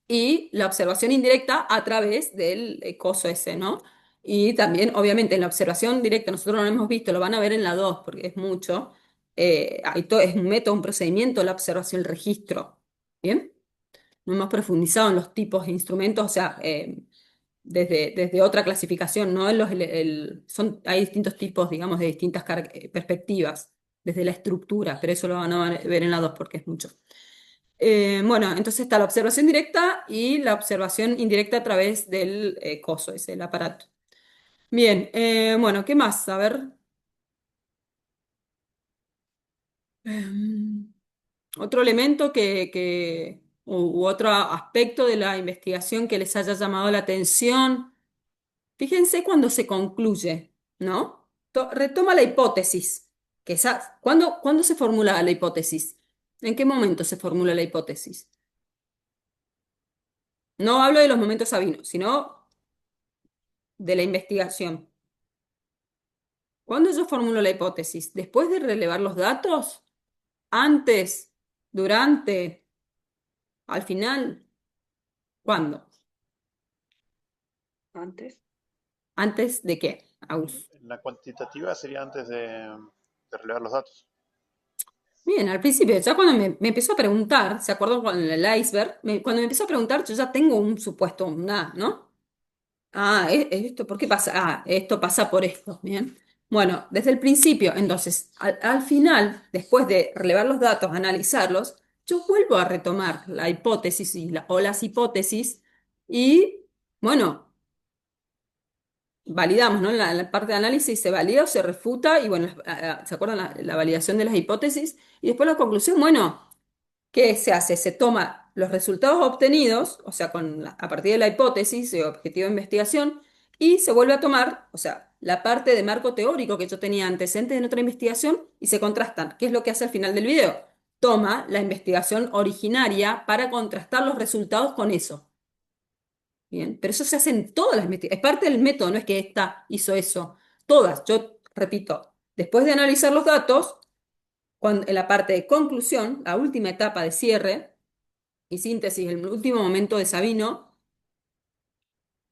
y la observación indirecta a través del coso ese, ¿no? Y también, obviamente, en la observación directa, nosotros no lo hemos visto, lo van a ver en la 2 porque es mucho. Es un método, un procedimiento, la observación, el registro. ¿Bien? No hemos profundizado en los tipos de instrumentos, o sea, desde otra clasificación, ¿no? Hay distintos tipos, digamos, de distintas perspectivas, desde la estructura, pero eso lo van a ver en la 2 porque es mucho. Bueno, entonces está la observación directa y la observación indirecta a través del coso, es el aparato. Bien, bueno, ¿qué más? A ver. Em, Otro elemento u otro aspecto de la investigación que les haya llamado la atención. Fíjense cuando se concluye, ¿no? Retoma la hipótesis. ¿Cuándo se formula la hipótesis? ¿En qué momento se formula la hipótesis? No hablo de los momentos sabinos, sino de la investigación. ¿Cuándo yo formulo la hipótesis? ¿Después de relevar los datos? ¿Antes? ¿Durante? ¿Al final? ¿Cuándo? Antes. ¿Antes de qué, Agus? La cuantitativa sería antes de relevar los datos. Bien, al principio, ya cuando me empezó a preguntar, ¿se acuerdan con el iceberg? Cuando me empezó a preguntar, yo ya tengo un supuesto, ¿no? Ah, esto, ¿por qué pasa? Ah, esto pasa por esto, ¿bien? Bueno, desde el principio, entonces, al final, después de relevar los datos, analizarlos, yo vuelvo a retomar la hipótesis o las hipótesis y, bueno, validamos, ¿no? En la parte de análisis se valida o se refuta y, bueno, ¿se acuerdan la validación de las hipótesis? Y después la conclusión, bueno. ¿Qué se hace? Se toma los resultados obtenidos, o sea, a partir de la hipótesis de objetivo de investigación, y se vuelve a tomar, o sea, la parte de marco teórico que yo tenía antecedentes en otra investigación y se contrastan. ¿Qué es lo que hace al final del video? Toma la investigación originaria para contrastar los resultados con eso. Bien, pero eso se hace en todas las investigaciones. Es parte del método, no es que esta hizo eso. Todas, yo repito, después de analizar los datos, en la parte de conclusión, la última etapa de cierre y síntesis, el último momento de Sabino,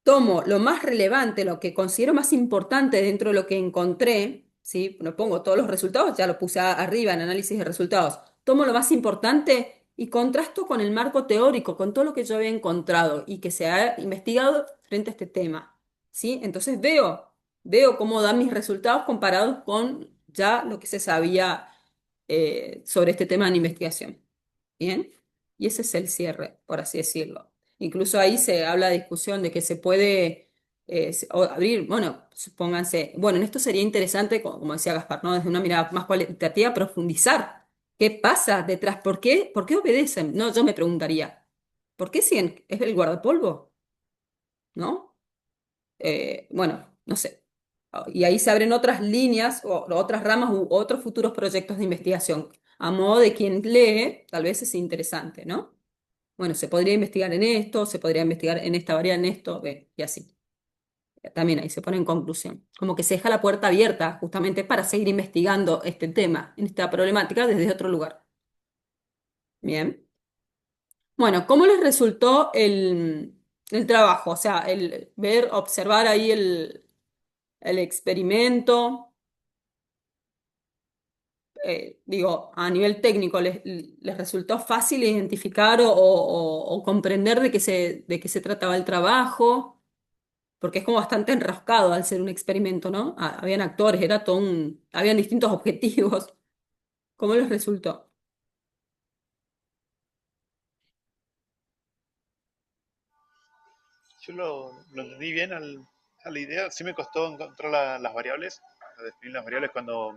tomo lo más relevante, lo que considero más importante dentro de lo que encontré, ¿sí? No pongo todos los resultados, ya lo puse arriba en análisis de resultados, tomo lo más importante y contrasto con el marco teórico, con todo lo que yo había encontrado y que se ha investigado frente a este tema, ¿sí? Entonces veo cómo dan mis resultados comparados con ya lo que se sabía sobre este tema en investigación. ¿Bien? Y ese es el cierre, por así decirlo. Incluso ahí se habla de discusión de que se puede abrir, bueno, supónganse, bueno, en esto sería interesante, como decía Gaspar, ¿no? Desde una mirada más cualitativa, profundizar. ¿Qué pasa detrás? ¿Por qué obedecen? No, yo me preguntaría, ¿por qué siguen? ¿Es el guardapolvo? ¿No? Bueno, no sé. Y ahí se abren otras líneas o otras ramas u otros futuros proyectos de investigación. A modo de quien lee, tal vez es interesante, ¿no? Bueno, se podría investigar en esto, se podría investigar en esta variable, en esto, y así. También ahí se pone en conclusión. Como que se deja la puerta abierta justamente para seguir investigando este tema, esta problemática desde otro lugar. Bien. Bueno, ¿cómo les resultó el trabajo? O sea, el ver, observar ahí el experimento. Digo, a nivel técnico, ¿les resultó fácil identificar o comprender de qué se trataba el trabajo? Porque es como bastante enroscado al ser un experimento, ¿no? Habían actores, era todo habían distintos objetivos. ¿Cómo les resultó? Yo lo entendí bien a la idea. Sí me costó encontrar las variables, definir las variables cuando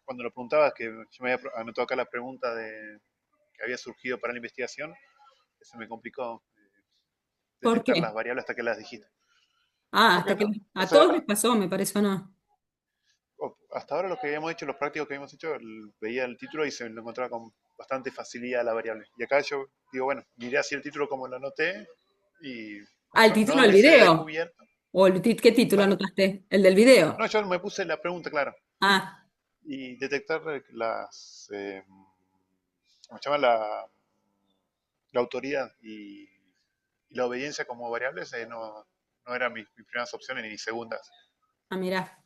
lo preguntabas, que yo me había anotado acá la pregunta que había surgido para la investigación. Se me complicó ¿Por detectar qué? las variables hasta que las dijiste. Ah, Porque hasta que no, o a todos les sea, pasó, me parece, ¿o no? hasta ahora lo que habíamos hecho, los prácticos que habíamos hecho, veía el título y se lo encontraba con bastante facilidad la variable. Y acá yo digo, bueno, miré así el título como lo anoté y Ah, el no, título no del hubiese video. descubierto. ¿O qué título Claro. anotaste? ¿El del video? No, yo me puse la pregunta, claro. Ah, Y detectar ¿cómo se llama? La autoridad y la obediencia como variables no eran mis primeras opciones ni mis segundas. mirá.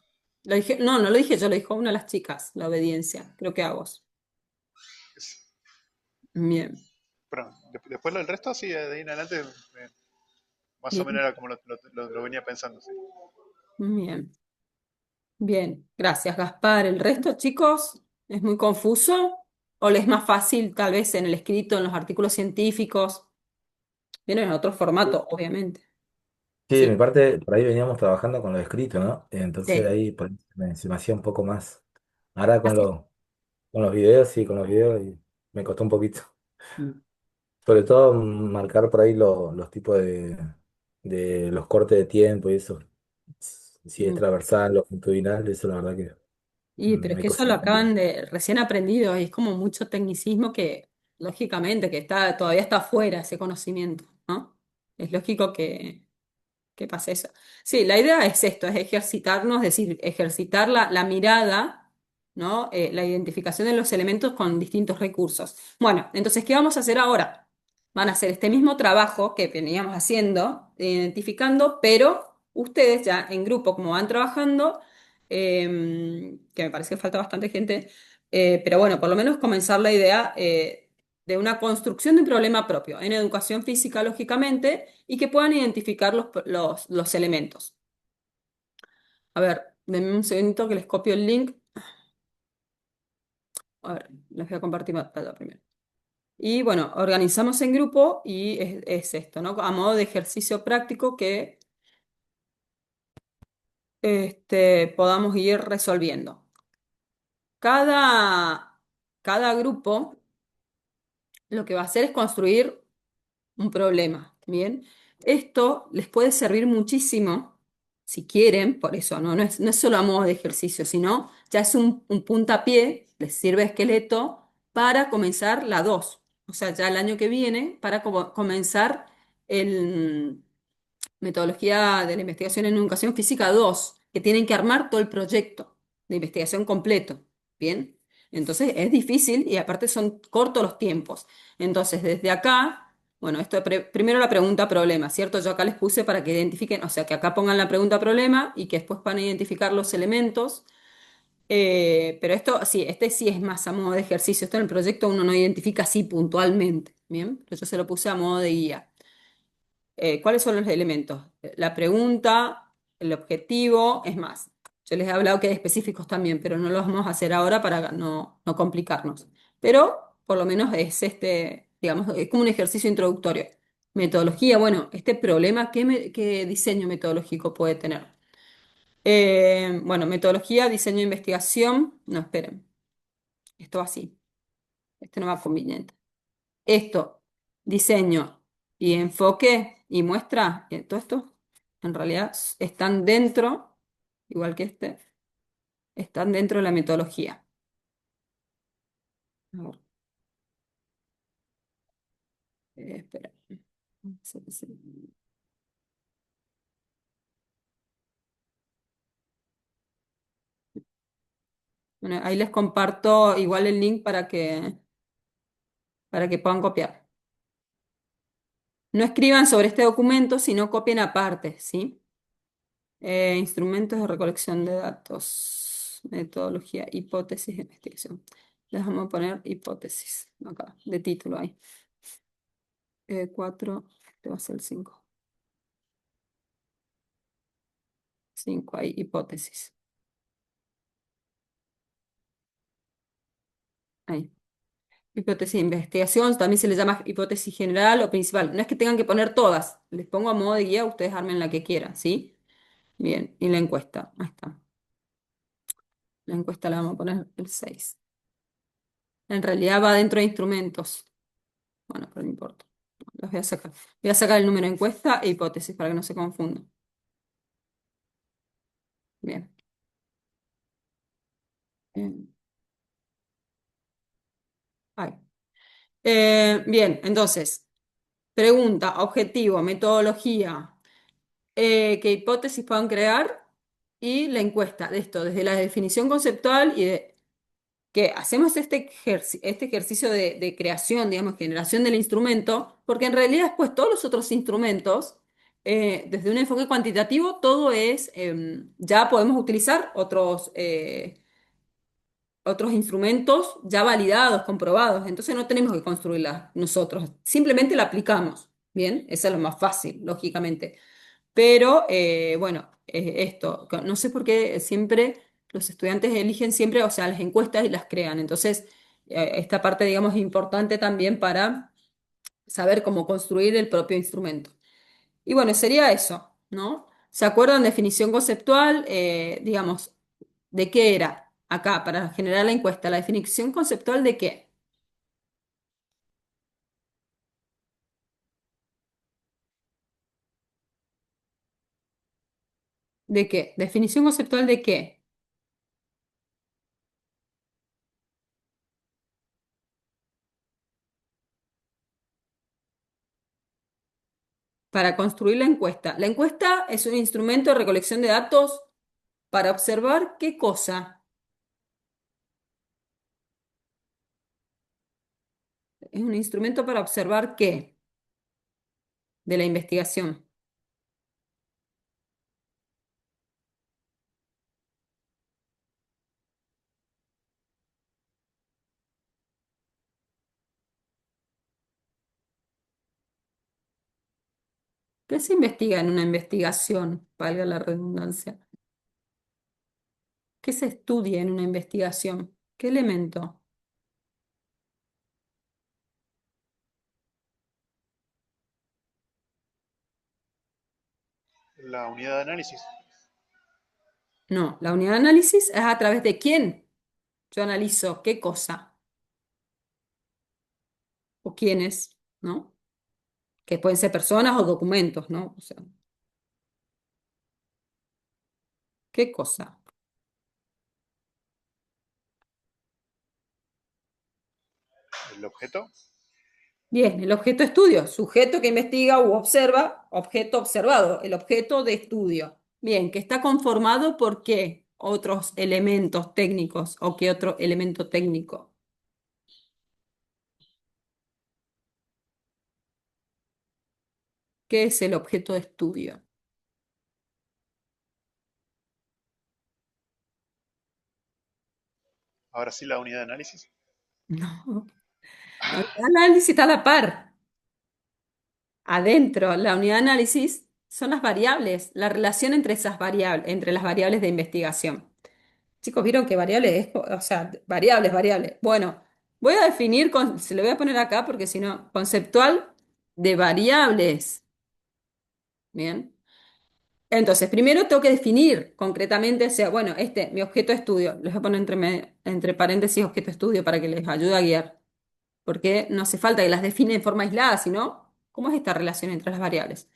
Lo dije, no, no lo dije yo, lo dijo una de las chicas, la obediencia. Creo que a vos. Bien, Pero después lo del resto, sí, de ahí en adelante, más o menos bien, era como lo venía pensando. Sí. bien, bien. Gracias, Gaspar. ¿El resto, chicos, es muy confuso? ¿O les es más fácil, tal vez, en el escrito, en los artículos científicos? Vienen en otro formato, obviamente. Sí, de mi Sí, parte, por ahí veníamos trabajando con lo escrito, ¿no? Entonces sí. ahí por ahí se me hacía un poco más. Ahora Así. con los videos, sí, con los videos y me costó un poquito. Mm, Sobre todo marcar por ahí los tipos de los cortes de tiempo y eso. Si es mm. transversal o longitudinal, eso la verdad que Pero es me que eso lo costó. acaban de recién aprendido y es como mucho tecnicismo que, lógicamente, que todavía está fuera ese conocimiento, ¿no? Es lógico que pase eso. Sí, la idea es esto, es ejercitarnos, es decir, ejercitar la mirada, ¿no? La identificación de los elementos con distintos recursos. Bueno, entonces, ¿qué vamos a hacer ahora? Van a hacer este mismo trabajo que veníamos haciendo, identificando, pero ustedes ya en grupo, como van trabajando, que me parece que falta bastante gente, pero bueno, por lo menos comenzar la idea de una construcción de un problema propio en educación física, lógicamente, y que puedan identificar los elementos. A ver, denme un segundito que les copio el link. A ver, les voy a compartir pantalla primero. Y bueno, organizamos en grupo y es esto, ¿no? A modo de ejercicio práctico que podamos ir resolviendo. Cada, cada grupo lo que va a hacer es construir un problema, ¿bien? Esto les puede servir muchísimo, si quieren, por eso, no es solo a modo de ejercicio, sino ya es un puntapié, les sirve esqueleto para comenzar la 2, o sea, ya el año que viene, para comenzar el metodología de la investigación en educación física 2 que tienen que armar todo el proyecto de investigación completo, ¿bien? Entonces es difícil y aparte son cortos los tiempos. Entonces, desde acá, bueno, esto primero la pregunta problema, ¿cierto? Yo acá les puse para que identifiquen, o sea, que acá pongan la pregunta problema y que después puedan identificar los elementos. Pero esto, sí, este sí es más a modo de ejercicio. Esto en el proyecto uno no identifica así puntualmente, ¿bien? Pero yo se lo puse a modo de guía. ¿Cuáles son los elementos? La pregunta, el objetivo, es más. Yo les he hablado que hay específicos también, pero no los vamos a hacer ahora para no complicarnos. Pero por lo menos es digamos, es como un ejercicio introductorio. Metodología, bueno, este problema, ¿qué diseño metodológico puede tener? Bueno, metodología, diseño de investigación. No, esperen. Esto va así. Este no va conveniente. Esto, diseño y enfoque y muestra, todo esto en realidad están dentro, igual que este, están dentro de la metodología. A ver, espera. Sí, sí. Bueno, ahí les comparto igual el link para que puedan copiar. No escriban sobre este documento, sino copien aparte, ¿sí? Instrumentos de recolección de datos, metodología, hipótesis de investigación. Les vamos a poner hipótesis acá, de título ahí. 4, este va a ser el 5. 5 ahí, hipótesis. Ahí. Hipótesis de investigación, también se le llama hipótesis general o principal. No es que tengan que poner todas, les pongo a modo de guía, ustedes armen la que quieran, ¿sí? Bien, y la encuesta, ahí está. La encuesta la vamos a poner el 6. En realidad va dentro de instrumentos. Bueno, pero no importa. Los voy a sacar. Voy a sacar el número de encuesta e hipótesis para que no se confundan. Bien. Bien. Ahí. Bien, entonces, pregunta, objetivo, metodología, qué hipótesis puedan crear y la encuesta de esto, desde la definición conceptual y de que hacemos este ejercicio de creación, digamos, generación del instrumento, porque en realidad después todos los otros instrumentos, desde un enfoque cuantitativo, todo es, ya podemos utilizar otros instrumentos ya validados, comprobados, entonces no tenemos que construirla nosotros, simplemente la aplicamos, ¿bien? Eso es lo más fácil, lógicamente. Pero bueno, esto, no sé por qué siempre los estudiantes eligen siempre, o sea, las encuestas y las crean. Entonces, esta parte, digamos, es importante también para saber cómo construir el propio instrumento. Y bueno, sería eso, ¿no? ¿Se acuerdan? Definición conceptual, digamos, ¿de qué era? Acá, para generar la encuesta, la definición conceptual de qué. ¿De qué? Definición conceptual de qué. Para construir la encuesta. La encuesta es un instrumento de recolección de datos para observar qué cosa. Es un instrumento para observar qué de la investigación. ¿Qué se investiga en una investigación? Valga la redundancia. ¿Qué se estudia en una investigación? ¿Qué elemento? La unidad de análisis. No, la unidad de análisis es a través de quién yo analizo qué cosa o quiénes, ¿no? Que pueden ser personas o documentos, ¿no? O sea, ¿qué cosa? El objeto. Bien, el objeto de estudio, sujeto que investiga u observa, objeto observado, el objeto de estudio. Bien, que está conformado por qué otros elementos técnicos o qué otro elemento técnico. ¿Qué es el objeto de estudio? Ahora sí, la unidad de análisis. No, la unidad de análisis está a la par. Adentro, la unidad de análisis son las variables, la relación entre esas variables, entre las variables de investigación. Chicos, ¿vieron que variable es? O sea, variables, variables. Bueno, voy a definir, se lo voy a poner acá porque si no, conceptual de variables. Bien. Entonces, primero tengo que definir concretamente, o sea, bueno, mi objeto de estudio, les voy a poner entre paréntesis objeto de estudio para que les ayude a guiar, porque no hace falta que las define en forma aislada, sino cómo es esta relación entre las variables.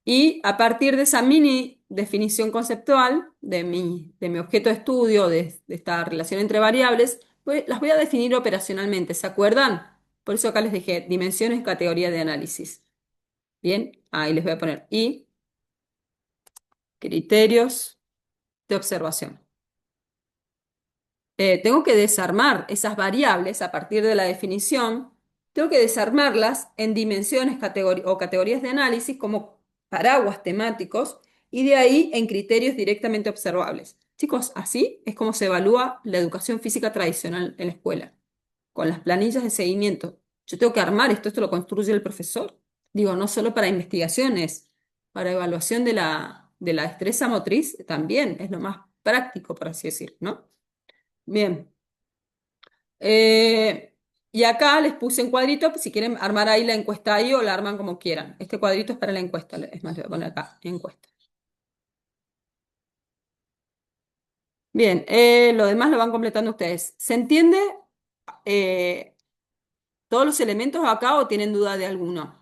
Y a partir de esa mini definición conceptual de mi objeto de estudio, de esta relación entre variables, pues las voy a definir operacionalmente, ¿se acuerdan? Por eso acá les dije dimensiones, categoría de análisis. Bien, ahí les voy a poner y criterios de observación. Tengo que desarmar esas variables a partir de la definición tengo que desarmarlas en dimensiones o categorías de análisis como paraguas temáticos y de ahí en criterios directamente observables. Chicos, así es como se evalúa la educación física tradicional en la escuela, con las planillas de seguimiento. Yo tengo que armar esto lo construye el profesor. Digo, no solo para investigaciones, para evaluación de la destreza motriz también es lo más práctico, por así decir, ¿no? Bien. Y acá les puse en cuadrito, si quieren armar ahí la encuesta ahí o la arman como quieran. Este cuadrito es para la encuesta, es más, le voy a poner acá, encuesta. Bien, lo demás lo van completando ustedes. ¿Se entiende eh, todos los elementos acá o tienen duda de alguno?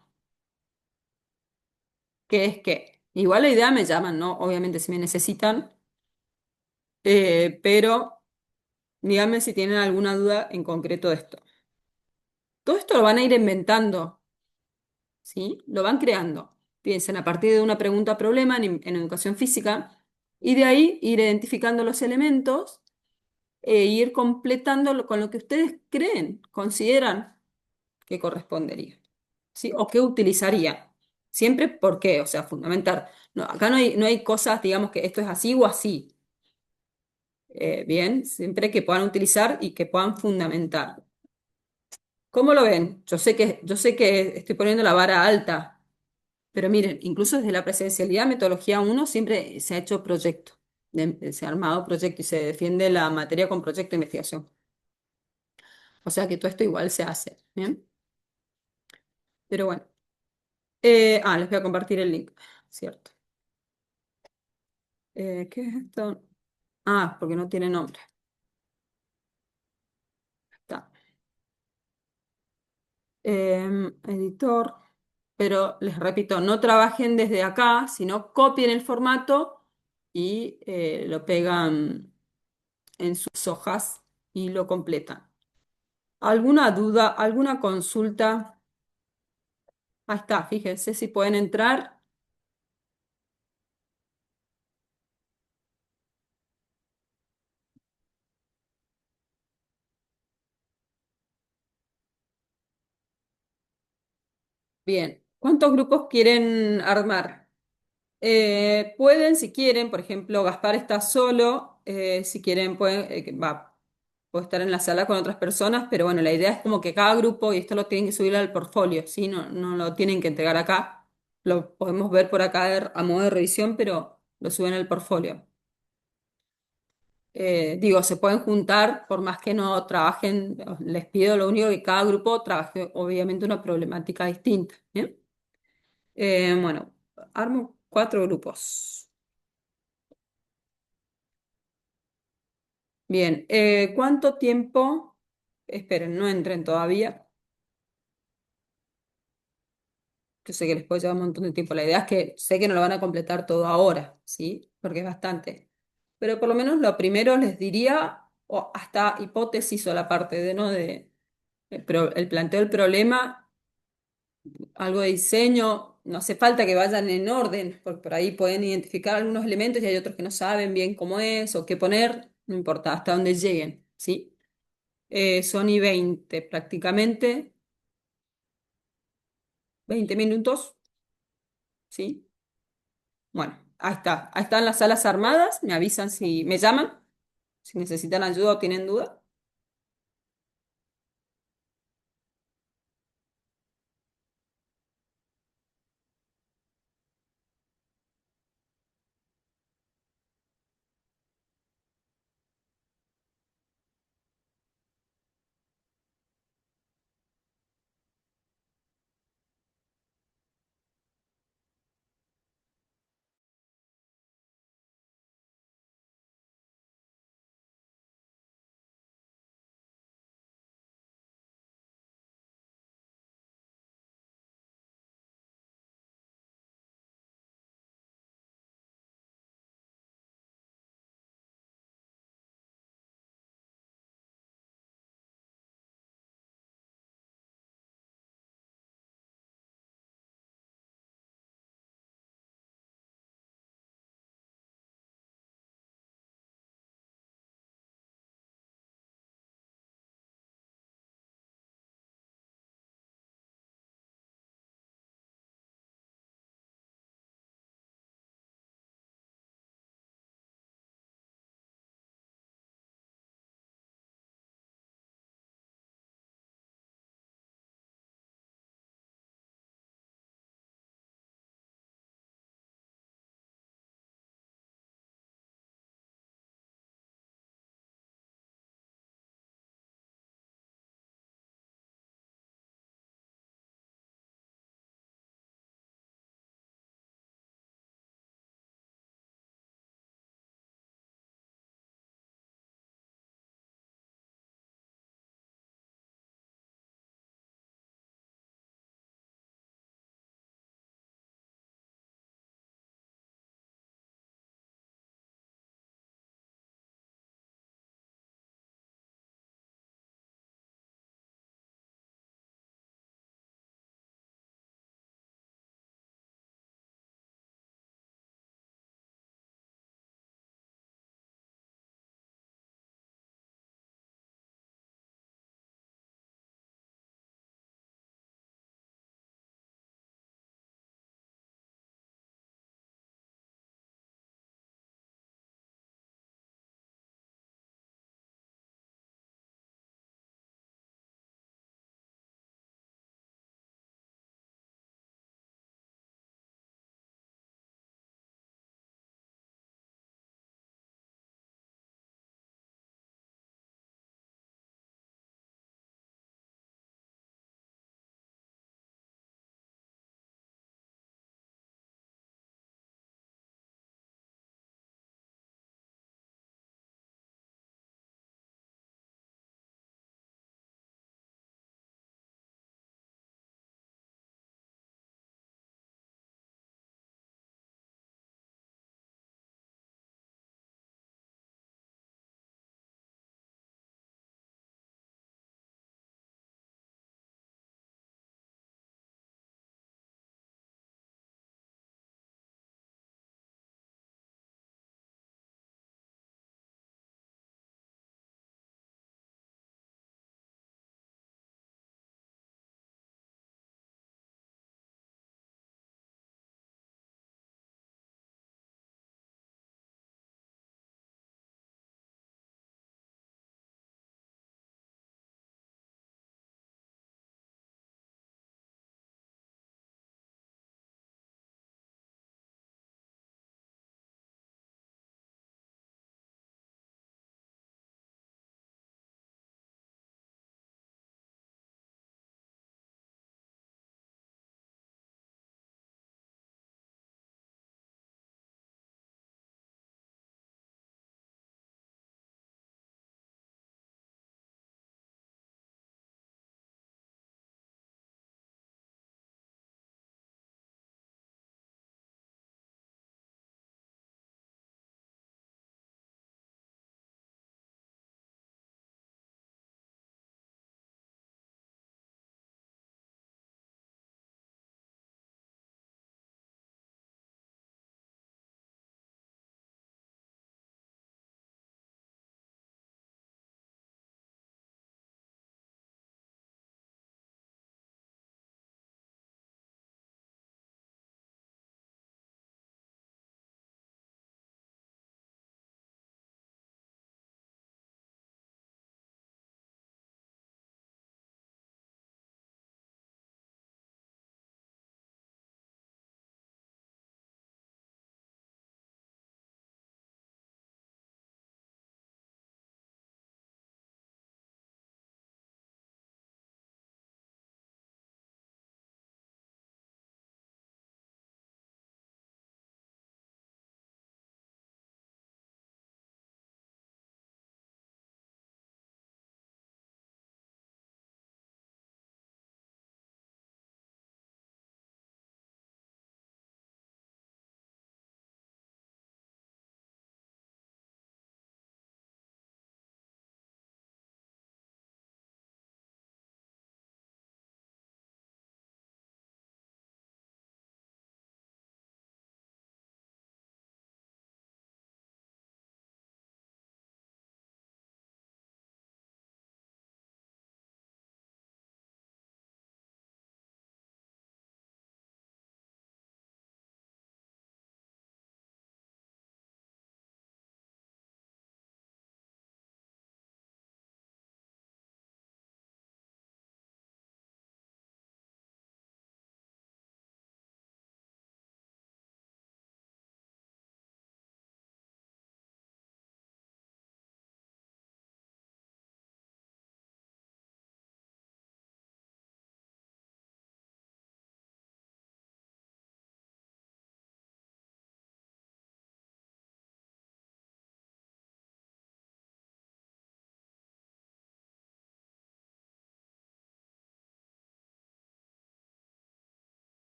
¿Qué es qué? Igual la idea me llaman, ¿no? Obviamente si me necesitan, pero díganme si tienen alguna duda en concreto de esto. Todo esto lo van a ir inventando, ¿sí? Lo van creando. Piensen a partir de una pregunta-problema en educación física y de ahí ir identificando los elementos e ir completándolo con lo que ustedes creen, consideran que correspondería, ¿sí? O que utilizaría. Siempre por qué, o sea, fundamental. No, acá no hay cosas, digamos, que esto es así o así. Bien, siempre que puedan utilizar y que puedan fundamentar. ¿Cómo lo ven? Yo sé que estoy poniendo la vara alta, pero miren, incluso desde la presencialidad, metodología uno siempre se ha hecho proyecto, se ha armado proyecto y se defiende la materia con proyecto de investigación. O sea que todo esto igual se hace, ¿bien? Pero bueno. Les voy a compartir el link, ¿cierto? ¿Qué es esto? Ah, porque no tiene nombre. Está. Editor. Pero les repito, no trabajen desde acá, sino copien el formato y lo pegan en sus hojas y lo completan. ¿Alguna duda, alguna consulta? Ahí está, fíjense si pueden entrar. Bien, ¿cuántos grupos quieren armar? Pueden, si quieren, por ejemplo, Gaspar está solo, si quieren, puede estar en la sala con otras personas, pero bueno, la idea es como que cada grupo, y esto lo tienen que subir al portfolio, ¿sí? No lo tienen que entregar acá, lo podemos ver por acá a modo de revisión, pero lo suben al portfolio. Digo, se pueden juntar, por más que no trabajen, les pido lo único que cada grupo trabaje, obviamente, una problemática distinta, ¿bien? Bueno, armo 4 grupos. Bien, ¿cuánto tiempo? Esperen, no entren todavía. Yo sé que les puede llevar un montón de tiempo. La idea es que sé que no lo van a completar todo ahora, ¿sí? Porque es bastante. Pero por lo menos lo primero les diría, o hasta hipótesis o la parte de, ¿no? El planteo del problema, algo de diseño. No hace falta que vayan en orden, porque por ahí pueden identificar algunos elementos y hay otros que no saben bien cómo es o qué poner. No importa, hasta dónde lleguen, ¿sí? Son y 20 prácticamente. 20 minutos, ¿sí? Bueno, ahí está. Ahí están las salas armadas. Me avisan si me llaman, si necesitan ayuda o tienen duda.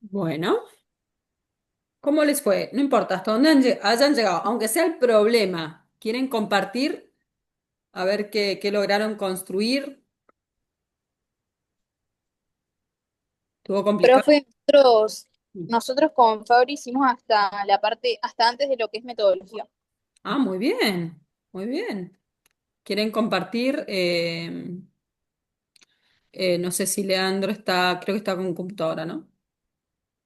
Bueno, ¿cómo les fue? No importa, hasta dónde hayan llegado, aunque sea el problema. ¿Quieren compartir? A ver qué lograron construir. ¿Estuvo complicado? Profe, nosotros con Fabri hicimos hasta la parte, hasta antes de lo que es metodología. Ah, muy bien, muy bien. ¿Quieren compartir? No sé si Leandro está, creo que está con computadora, ¿no?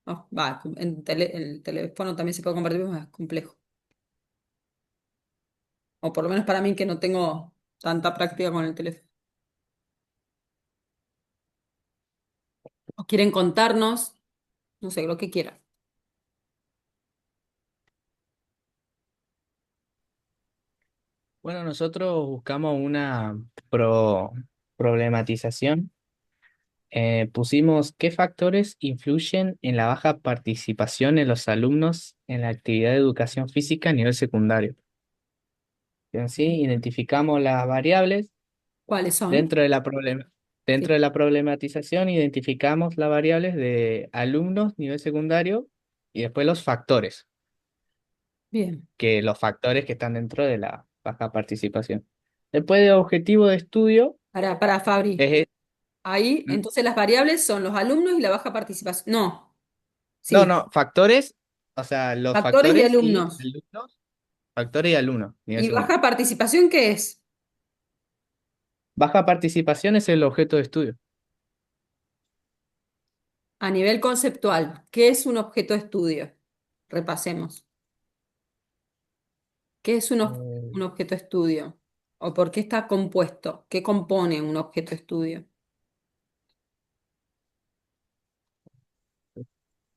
No, va, el teléfono también se puede compartir, pero es más complejo. O por lo menos para mí que no tengo tanta práctica con el teléfono. ¿O quieren contarnos? No sé, lo que quieran. Bueno, nosotros buscamos una problematización. Pusimos qué factores influyen en la baja participación en los alumnos en la actividad de educación física a nivel secundario. Y así identificamos las variables ¿Cuáles son? dentro de dentro Sí, de la problematización, identificamos las variables de alumnos nivel secundario y después los factores, bien. que los factores que están dentro de la baja participación. Después de objetivo de estudio, Para Fabri. es, Ahí, entonces las variables son los alumnos y la baja participación. No, no, sí. no, factores, o sea, los Factores y factores y alumnos. alumnos, factores y alumnos, nivel ¿Y segundo. baja participación qué es? Baja participación es el objeto de estudio. A nivel conceptual, ¿qué es un objeto de estudio? Repasemos. ¿Qué es un objeto de estudio? ¿O por qué está compuesto? ¿Qué compone un objeto de estudio?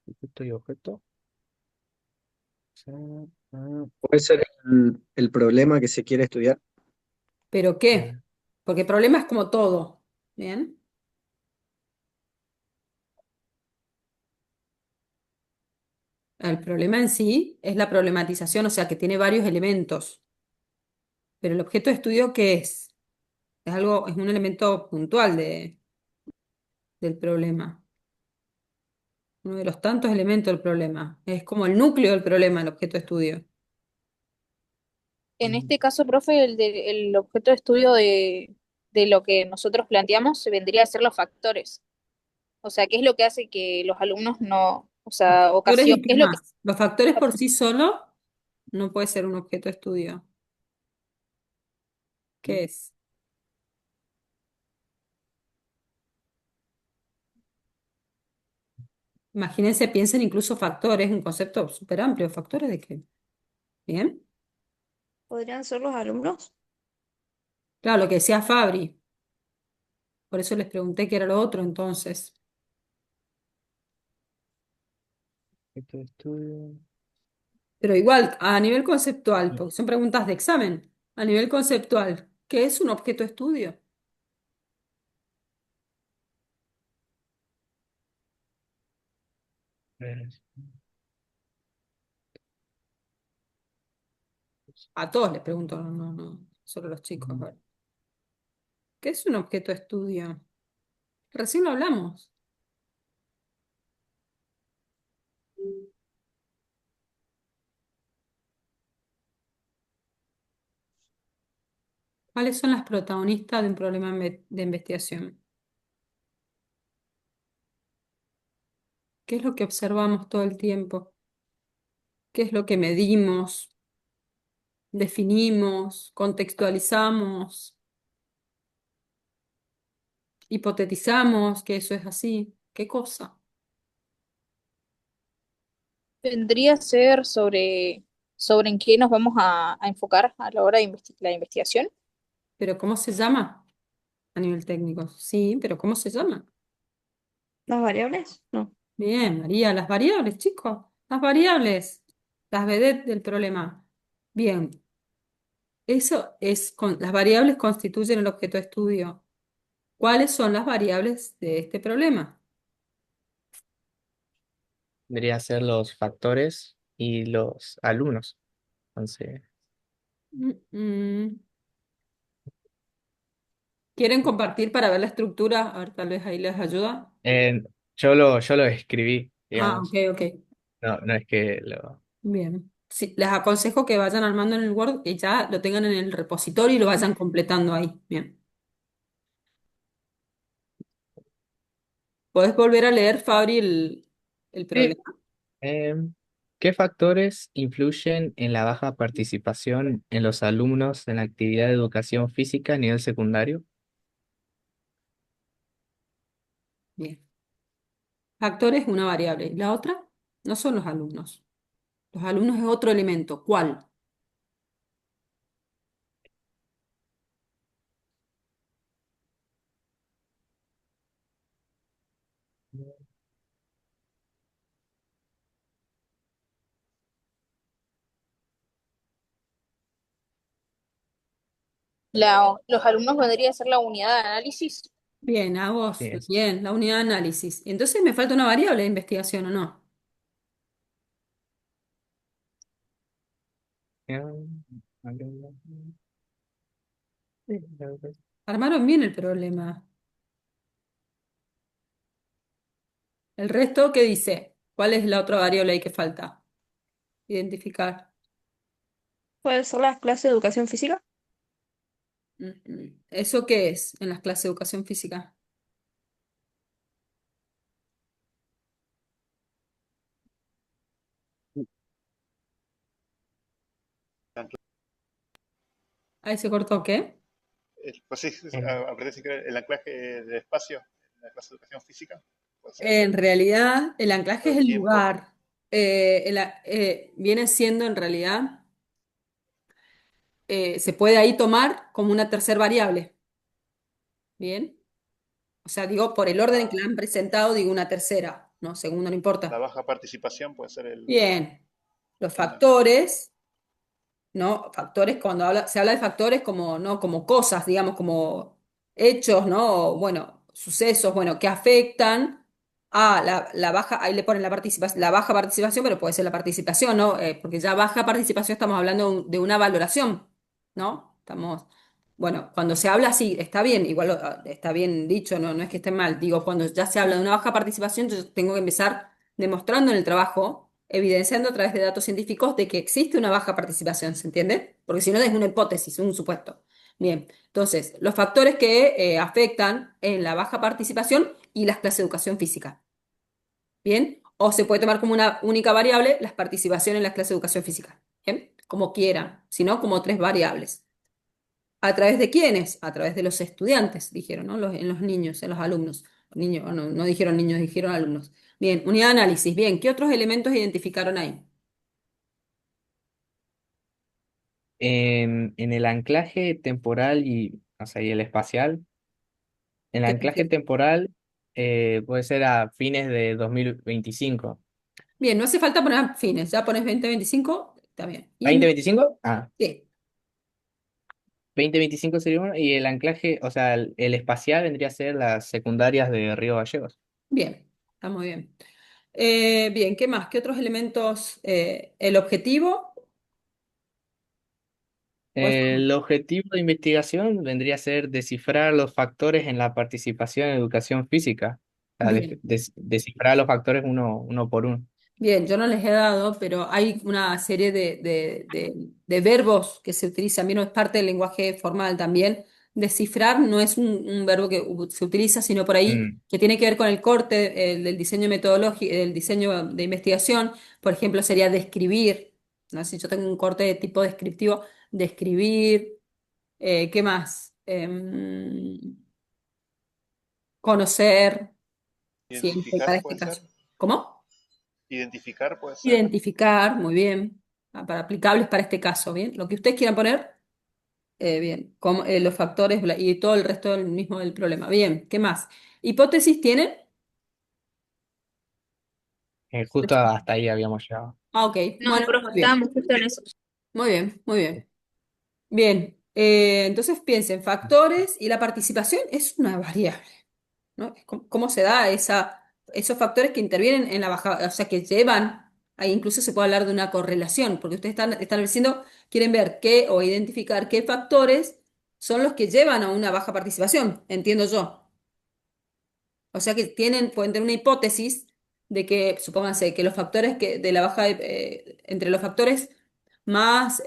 Objeto y objeto. Puede ser el problema que se quiere estudiar. ¿Pero qué? Porque el problema es como todo. ¿Bien? El problema en sí es la problematización, o sea, que tiene varios elementos. Pero el objeto de estudio, ¿qué es? Es algo, es un elemento puntual del problema. Uno de los tantos elementos del problema. Es como el núcleo del problema, el objeto de estudio. En este caso, profe, el objeto de estudio de lo que nosotros planteamos se vendría a ser los factores. O sea, ¿qué es lo que hace que los alumnos no, o sea, Factores ocasión, y qué qué es lo que... más. Los factores por sí solos no puede ser un objeto de estudio. ¿Qué es? Imagínense, piensen incluso factores, un concepto súper amplio. ¿Factores de qué? ¿Bien? ¿Podrían ser los alumnos? Claro, lo que decía Fabri. Por eso les pregunté qué era lo otro entonces. Objeto de estudio. Pero igual, a nivel conceptual, porque son preguntas de examen, a nivel conceptual, ¿qué es un objeto de estudio? A todos les pregunto, no, solo a los chicos. A ver. ¿Qué es un objeto de estudio? Recién lo hablamos. ¿Cuáles son las protagonistas de un problema de investigación? ¿Qué es lo que observamos todo el tiempo? ¿Qué es lo que medimos, definimos, contextualizamos, hipotetizamos que eso es así? ¿Qué cosa? Vendría a ser sobre en qué nos vamos a enfocar a la hora de la investigación. ¿Pero cómo se llama a nivel técnico? Sí, pero ¿cómo se llama? ¿Las variables? No. Bien, María, las variables, chicos, las variables, las vedettes del problema. Bien, eso es, las variables constituyen el objeto de estudio. ¿Cuáles son las variables de este problema? Vendría a ser los factores y los alumnos. Entonces, Mm, mm. ¿Quieren compartir para ver la estructura? A ver, tal vez ahí les ayuda. eh, yo lo escribí, Ah, ok, digamos. ok. No es que lo... Bien. Sí, les aconsejo que vayan armando en el Word y ya lo tengan en el repositorio y lo vayan completando ahí. Bien. ¿Podés volver a leer, Fabri, el Sí. problema? ¿Qué factores influyen en la baja participación en los alumnos en la actividad de educación física a nivel secundario? Bien. Factor es una variable. ¿Y la otra? No son los alumnos. Los alumnos es otro elemento. ¿Cuál? Los alumnos vendría a ser la unidad de análisis. Bien, a Sí, vos. es. Bien, la unidad de análisis. Entonces me falta una variable de investigación, ¿o no? Armaron bien el problema. ¿El resto qué dice? ¿Cuál es la otra variable ahí que falta? Identificar. ¿Puede ser las clases de educación física? ¿Eso qué es en las clases de educación física? Ahí se cortó, ¿qué? Pues sí, aprendés el anclaje del espacio en la clase de educación física. Puede ser. En realidad, el anclaje O es el el tiempo. lugar. Viene siendo en realidad, se puede ahí tomar como una tercer variable. Bien. O sea, digo, por el orden en que la han presentado, digo una tercera, ¿no? Segunda no La importa. baja participación puede ser Bien. Los una. factores. ¿No? Factores, cuando se habla de factores como, ¿no? Como cosas, digamos, como hechos, ¿no? O, bueno, sucesos, bueno, que afectan a la baja, ahí le ponen la participación, la baja participación, pero puede ser la participación, ¿no? Porque ya baja participación estamos hablando de una valoración, ¿no? Estamos, bueno, cuando se habla así, está bien, igual está bien dicho, no, no es que esté mal, digo, cuando ya se habla de una baja participación, yo tengo que empezar demostrando en el trabajo, evidenciando a través de datos científicos de que existe una baja participación, ¿se entiende? Porque si no es una hipótesis, un supuesto. Bien, entonces, los factores que afectan en la baja participación y las clases de educación física. Bien, o se puede tomar como una única variable las participaciones en las clases de educación física. Bien, como quieran, sino como tres variables. ¿A través de quiénes? A través de los estudiantes, dijeron, ¿no? En los niños, en los alumnos. Niños, no, no dijeron niños, dijeron alumnos. Bien, unidad de análisis. Bien, ¿qué otros elementos identificaron ahí? En el anclaje temporal y, o sea, y el espacial, el ¿Qué anclaje refiere? temporal puede ser a fines de 2025. Bien, no hace falta poner fines, ya pones 2025, está bien. ¿2025? Ah, Sí, 2025 sería uno, y el anclaje, o sea, el espacial vendría a ser las secundarias de Río Gallegos. bien, está muy bien. Bien, ¿qué más? ¿Qué otros elementos? El objetivo, o El objetivo de investigación vendría a ser descifrar los factores en la participación en educación física. O sea, bien, descifrar los factores uno por uno. Bien, yo no les he dado, pero hay una serie de verbos que se utilizan, bien, no es parte del lenguaje formal también. Descifrar no es un verbo que se utiliza, sino por ahí Mm, que tiene que ver con el corte del diseño metodológico, del diseño de investigación. Por ejemplo, sería describir, ¿no? Si yo tengo un corte de tipo descriptivo, describir, ¿qué más? Conocer, siempre para Identificar este puede ser. caso. ¿Cómo? Identificar puede ser. Identificar, muy bien, para aplicables para este caso, bien. Lo que ustedes quieran poner, bien, como, los factores y todo el resto del mismo del problema. Bien, ¿qué más? ¿Hipótesis tienen? justo hasta ahí habíamos llegado. Ah, ok, No, bueno, profe, muy bien, estábamos justo en eso. muy bien, muy bien. Bien, entonces piensen, factores y la participación es una variable, ¿no? ¿Cómo se da esos factores que intervienen en la baja, o sea, que llevan, ahí incluso se puede hablar de una correlación, porque ustedes están estableciendo, quieren ver qué o identificar qué factores son los que llevan a una baja participación, entiendo yo. O sea que pueden tener una hipótesis de que, supónganse, que los factores que de la baja, entre los factores más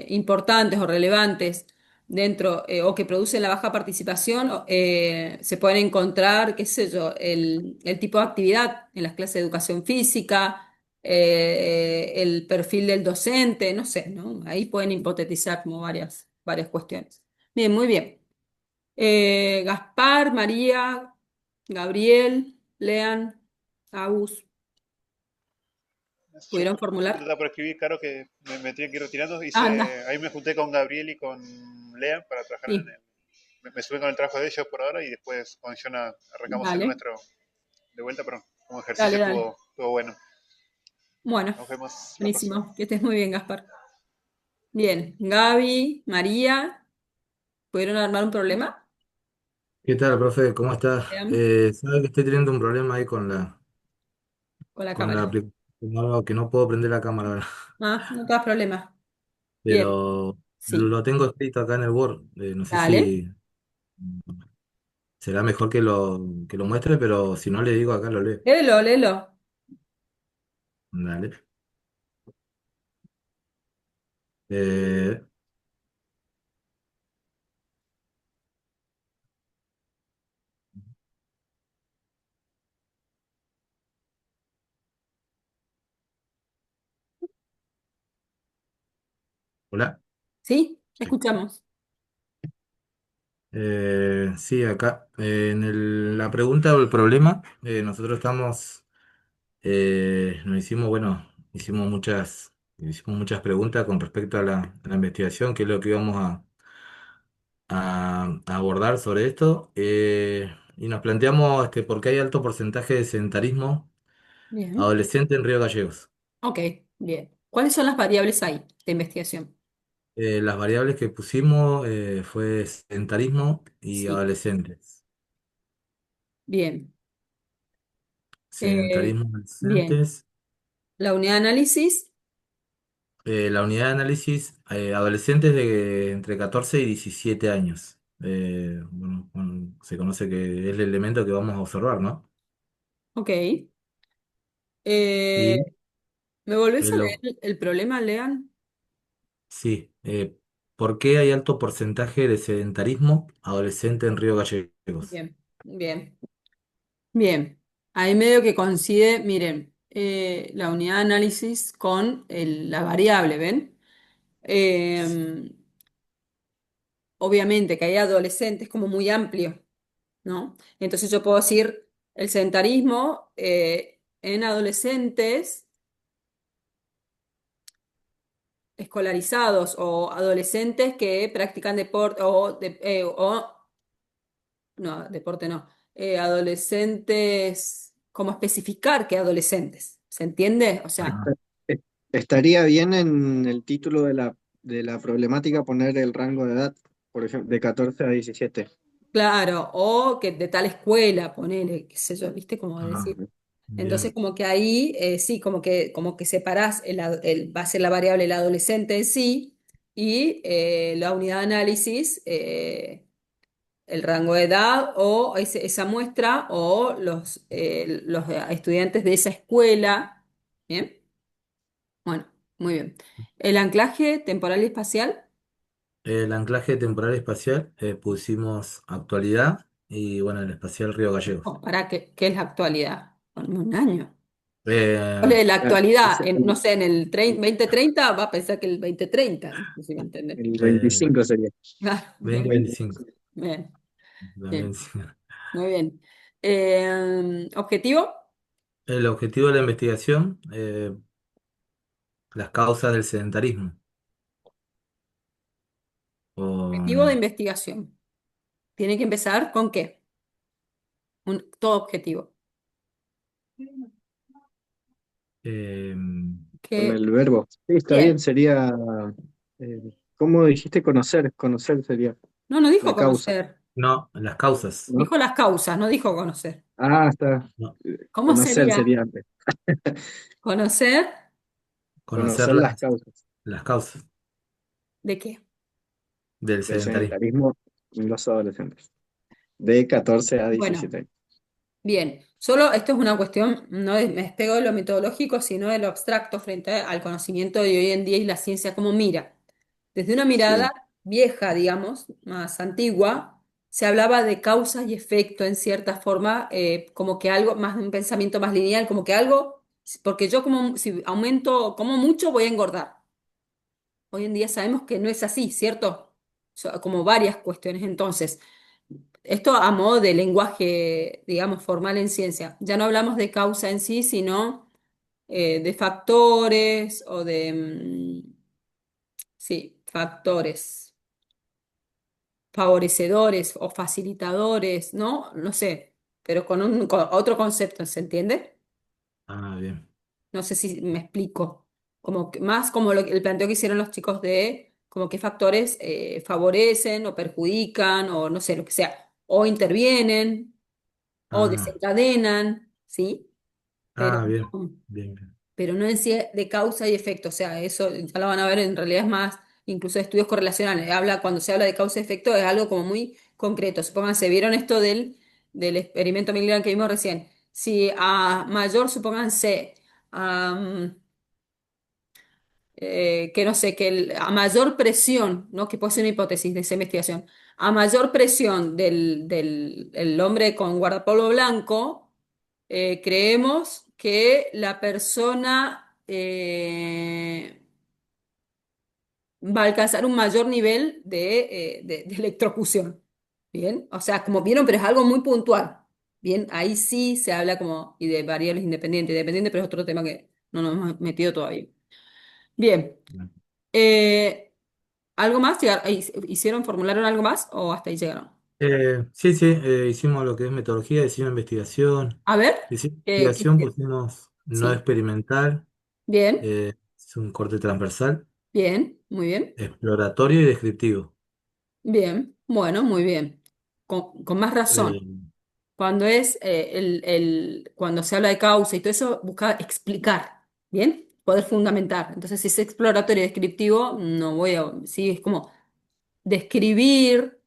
importantes o relevantes dentro o que producen la baja participación, se pueden encontrar, qué sé yo, el tipo de actividad en las clases de educación física, el perfil del docente, no sé, ¿no? Ahí pueden hipotetizar como varias cuestiones. Bien, muy bien. Gaspar, María, Gabriel, Lean, Agus, Yo ¿pudieron justo formular? estaba por escribir, claro que me tenía que ir retirando. Anda, Ahí me junté con Gabriel y con Lea para trabajar en sí, el. Me subí con el trabajo de ellos por ahora y después con Jonah arrancamos el dale, nuestro de vuelta, pero como dale, ejercicio dale. estuvo bueno. Bueno, Nos vemos la próxima. buenísimo, que estés muy bien, Gaspar. Bien, Gaby, María, ¿pudieron armar un problema? ¿Qué tal, profe? ¿Cómo estás? Lean, Sabe que estoy teniendo un problema ahí con la con la cámara. aplicación, que no puedo prender la cámara ahora. Ah, no te das problema. Bien, Pero sí, lo tengo escrito acá en el Word. No sé dale. si será mejor que lo muestre, pero si no le digo acá lo leo. Léelo, léelo. Dale. Eh, Hola. ¿Sí? Sí. Escuchamos. Sí, acá. La pregunta o el problema, nosotros nos hicimos, bueno, hicimos muchas preguntas con respecto a a la investigación, que es lo que íbamos a abordar sobre esto, y nos planteamos por qué hay alto porcentaje de sedentarismo Bien, adolescente en Río Gallegos. ok, bien. ¿Cuáles son las variables ahí de investigación? Las variables que pusimos fue sedentarismo y Sí, adolescentes. bien. Sedentarismo Bien. adolescentes. La unidad de análisis, La unidad de análisis, adolescentes de entre 14 y 17 años. Bueno, se conoce que es el elemento que vamos a observar, ¿no? ok. Eh, Y ¿Me volvés a el, leer el problema, Lean? sí, ¿por qué hay alto porcentaje de sedentarismo adolescente en Río Gallegos? Bien, bien, bien. Ahí medio que coincide, miren, la unidad de análisis con la variable, ¿ven? Eh, Obviamente que hay adolescentes como muy amplio, ¿no? Entonces yo puedo decir el sedentarismo en adolescentes escolarizados o adolescentes que practican deporte no, deporte no, adolescentes, ¿cómo especificar qué adolescentes? ¿Se entiende? O sea, Ajá. Eh, Estaría bien en el título de la problemática poner el rango de edad, por ejemplo, de 14 a 17. claro, o que de tal escuela, ponele, qué sé yo, ¿viste? Como Ajá, decir. Entonces, bien. como que ahí, sí, como que separás, va a ser la variable el adolescente en sí y la unidad de análisis, el rango de edad o esa muestra o los estudiantes de esa escuela Bien, bueno, muy bien. El anclaje temporal y espacial. El anclaje temporal espacial pusimos actualidad y bueno, el espacial Río Gallegos. ¿Para qué es la actualidad? Ponme un año. ¿Cuál Eh, es la Ah, actualidad? ese- No sé, en el 2030 va a pensar que el 2030, no sé si me entiendes. el eh, 25 sería. Claro, bien, 2025. bien, bien, 2025. muy bien. ¿Objetivo? El objetivo de la investigación, las causas del sedentarismo. Objetivo de O, investigación. ¿Tiene que empezar con qué? Todo objetivo. eh, Con ¿Qué? el verbo. Sí, está bien, Bien. sería. ¿Cómo dijiste conocer? Conocer sería No, no dijo la causa, conocer. no, las causas. ¿no? Dijo las causas, no dijo conocer. Ah, está. No, ¿Cómo Conocer sería? sería antes. Conocer conocer Conocer las causas las causas de qué. del del sedentarismo. sedentarismo en los adolescentes, de 14 a Bueno, 17 años. bien. Solo esto es una cuestión, no me despego de lo metodológico, sino de lo abstracto frente al conocimiento de hoy en día y la ciencia como mira. Desde una mirada Sí. vieja, digamos, más antigua, se hablaba de causa y efecto en cierta forma, como que algo, más un pensamiento más lineal, como que algo, porque yo como si aumento, como mucho, voy a engordar. Hoy en día sabemos que no es así, ¿cierto? Como varias cuestiones. Entonces, esto a modo de lenguaje, digamos, formal en ciencia. Ya no hablamos de causa en sí, sino de factores o de, sí, factores favorecedores o facilitadores, ¿no? No sé, pero con otro concepto, ¿se entiende? Ah, bien. No sé si me explico. Como más como el planteo que hicieron los chicos de como qué factores favorecen o perjudican o no sé, lo que sea, o intervienen o Ah, desencadenan, ¿sí? Pero bien. no, Bien, bien. pero no en sí de causa y efecto, o sea, eso ya lo van a ver, en realidad es más, incluso de estudios correlacionales, cuando se habla de causa y efecto es algo como muy concreto. Supónganse, ¿vieron esto del experimento Milgram que vimos recién? Si a mayor, supónganse, am, que no sé, a mayor presión, ¿no? Que puede ser una hipótesis de esa investigación, a mayor presión del el hombre con guardapolvo blanco, creemos que la persona va a alcanzar un mayor nivel de electrocución. Bien, o sea, como vieron, pero es algo muy puntual. Bien, ahí sí se habla como y de variables independientes, dependientes, pero es otro tema que no nos hemos metido todavía. Bien. Eh, ¿Algo más? ¿Hicieron, formularon algo más o hasta ahí llegaron? Sí, sí, hicimos lo que es metodología, hicimos investigación. A ver, Hicimos ¿qué investigación, hicieron? pusimos no Sí, experimental, bien, es un corte transversal, bien, muy bien, exploratorio y descriptivo. bien, bueno, muy bien. Con más razón. Eh, Cuando cuando se habla de causa y todo eso, busca explicar, ¿bien? Poder fundamentar. Entonces, si es exploratorio y descriptivo, no voy a, sí, es como describir,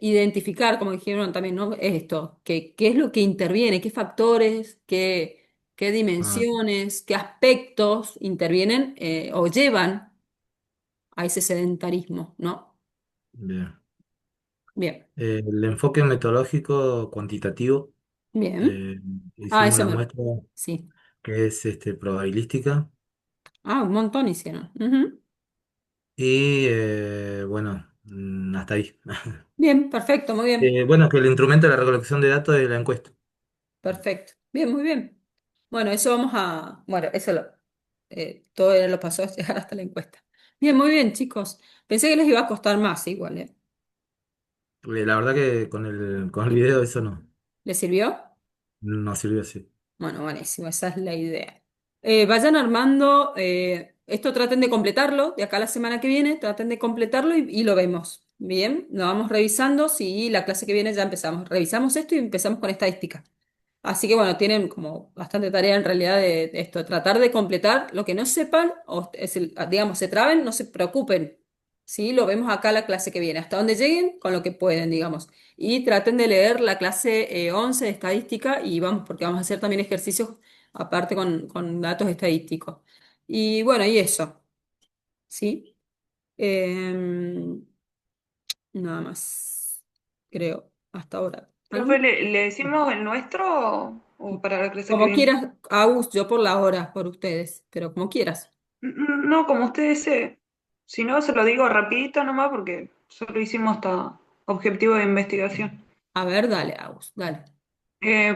identificar, como dijeron también, ¿no? Esto, qué es lo que interviene, qué factores, qué ah, dimensiones, qué aspectos intervienen o llevan a ese sedentarismo, ¿no? bien. Bien, El enfoque metodológico cuantitativo, bien. eh, Ah, hicimos eso una me... muestra Sí. que es probabilística Ah, un montón hicieron. Ujú. y bueno, hasta ahí. Bien, perfecto, muy bien. Bueno, que el instrumento de la recolección de datos de la encuesta. Perfecto. Bien, muy bien. Bueno, eso vamos a. Bueno, todo lo pasó a llegar hasta la encuesta. Bien, muy bien, chicos. Pensé que les iba a costar más, igual, ¿eh? La verdad que con el video eso ¿Les sirvió? no sirvió así. Bueno, buenísimo, esa es la idea. Vayan armando, esto traten de completarlo, de acá a la semana que viene, traten de completarlo y lo vemos. Bien, lo vamos revisando, si la clase que viene ya empezamos. Revisamos esto y empezamos con estadística. Así que bueno, tienen como bastante tarea en realidad de esto, tratar de completar lo que no sepan, o digamos, se traben, no se preocupen. ¿Sí? Lo vemos acá la clase que viene, hasta donde lleguen con lo que pueden, digamos. Y traten de leer la clase 11 de estadística y vamos, porque vamos a hacer también ejercicios aparte con datos estadísticos. Y bueno, y eso, ¿sí? Em, Nada más, creo, hasta ahora. Profe, ¿Algún? ¿le decimos el nuestro o para la clase que Como viene? quieras, Agus, yo por la hora, por ustedes, pero como quieras. No, como usted desee. Si no, se lo digo rapidito nomás porque solo hicimos hasta objetivo de investigación. A ver, dale, Agus, dale.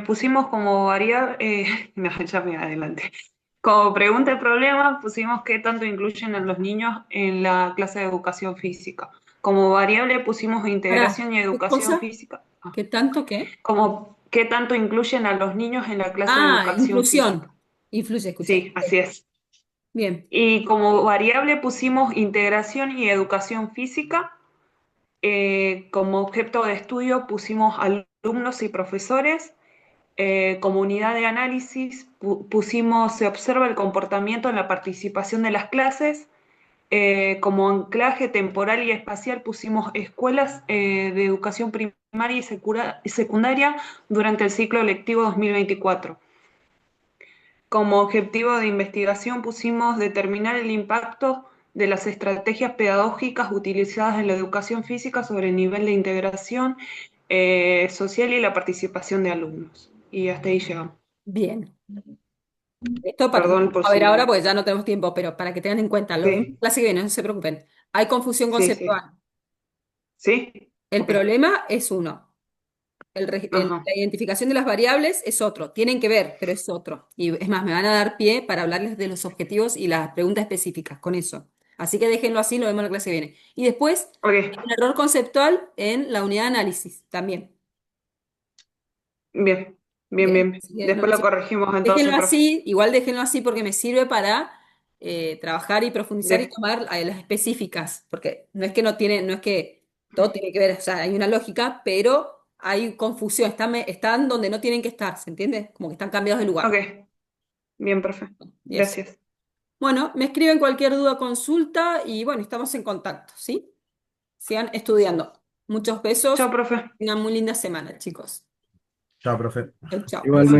Pusimos como variable, no, ya me adelante. Como pregunta de problema, pusimos qué tanto incluyen a los niños en la clase de educación física. Como variable pusimos Pará, integración y ¿qué educación cosa? física. ¿Qué tanto qué? Como qué tanto incluyen a los niños en la clase de Ah, educación física. inclusión. Influye, escuché. Sí, así es. Bien. Y como variable pusimos integración y educación física. Como objeto de estudio pusimos alumnos y profesores. Como unidad de análisis pusimos se observa el comportamiento en la participación de las clases. Como anclaje temporal y espacial pusimos escuelas de educación primaria y secundaria durante el ciclo lectivo 2024. Como objetivo de investigación pusimos determinar el impacto de las estrategias pedagógicas utilizadas en la educación física sobre el nivel de integración social y la participación de alumnos. Y hasta ahí llegamos. Bien. Esto para Perdón por a ver ahora, si... porque ya no tenemos tiempo, pero para que tengan en cuenta, lo vemos en Sí, clase que viene, no se preocupen. Hay confusión sí, sí. conceptual. ¿Sí? El Ok. problema es uno. Ajá. La identificación de las variables es otro. Tienen que ver, pero es otro. Y es más, me van a dar pie para hablarles de los objetivos y las preguntas específicas con eso. Así que déjenlo así, lo vemos en la clase que viene. Y después, hay Ok. un error conceptual en la unidad de análisis también. Bien, bien, Bien. bien. Así que Después lo corregimos entonces, déjenlo profe. así, igual déjenlo así porque me sirve para trabajar y profundizar y Bien. tomar las específicas, porque no es que no tiene, no es que todo tiene que ver, o sea, hay una lógica, pero hay confusión, están donde no tienen que estar, ¿se entiende? Como que están cambiados de lugar. Ok. Bien, profe. Y eso. Gracias. Bueno, me escriben cualquier duda, consulta y bueno, estamos en contacto, ¿sí? Sigan estudiando. Muchos besos. Chao, profe. Una muy linda semana, chicos. Chao, profe. Chau, chau. Igualmente.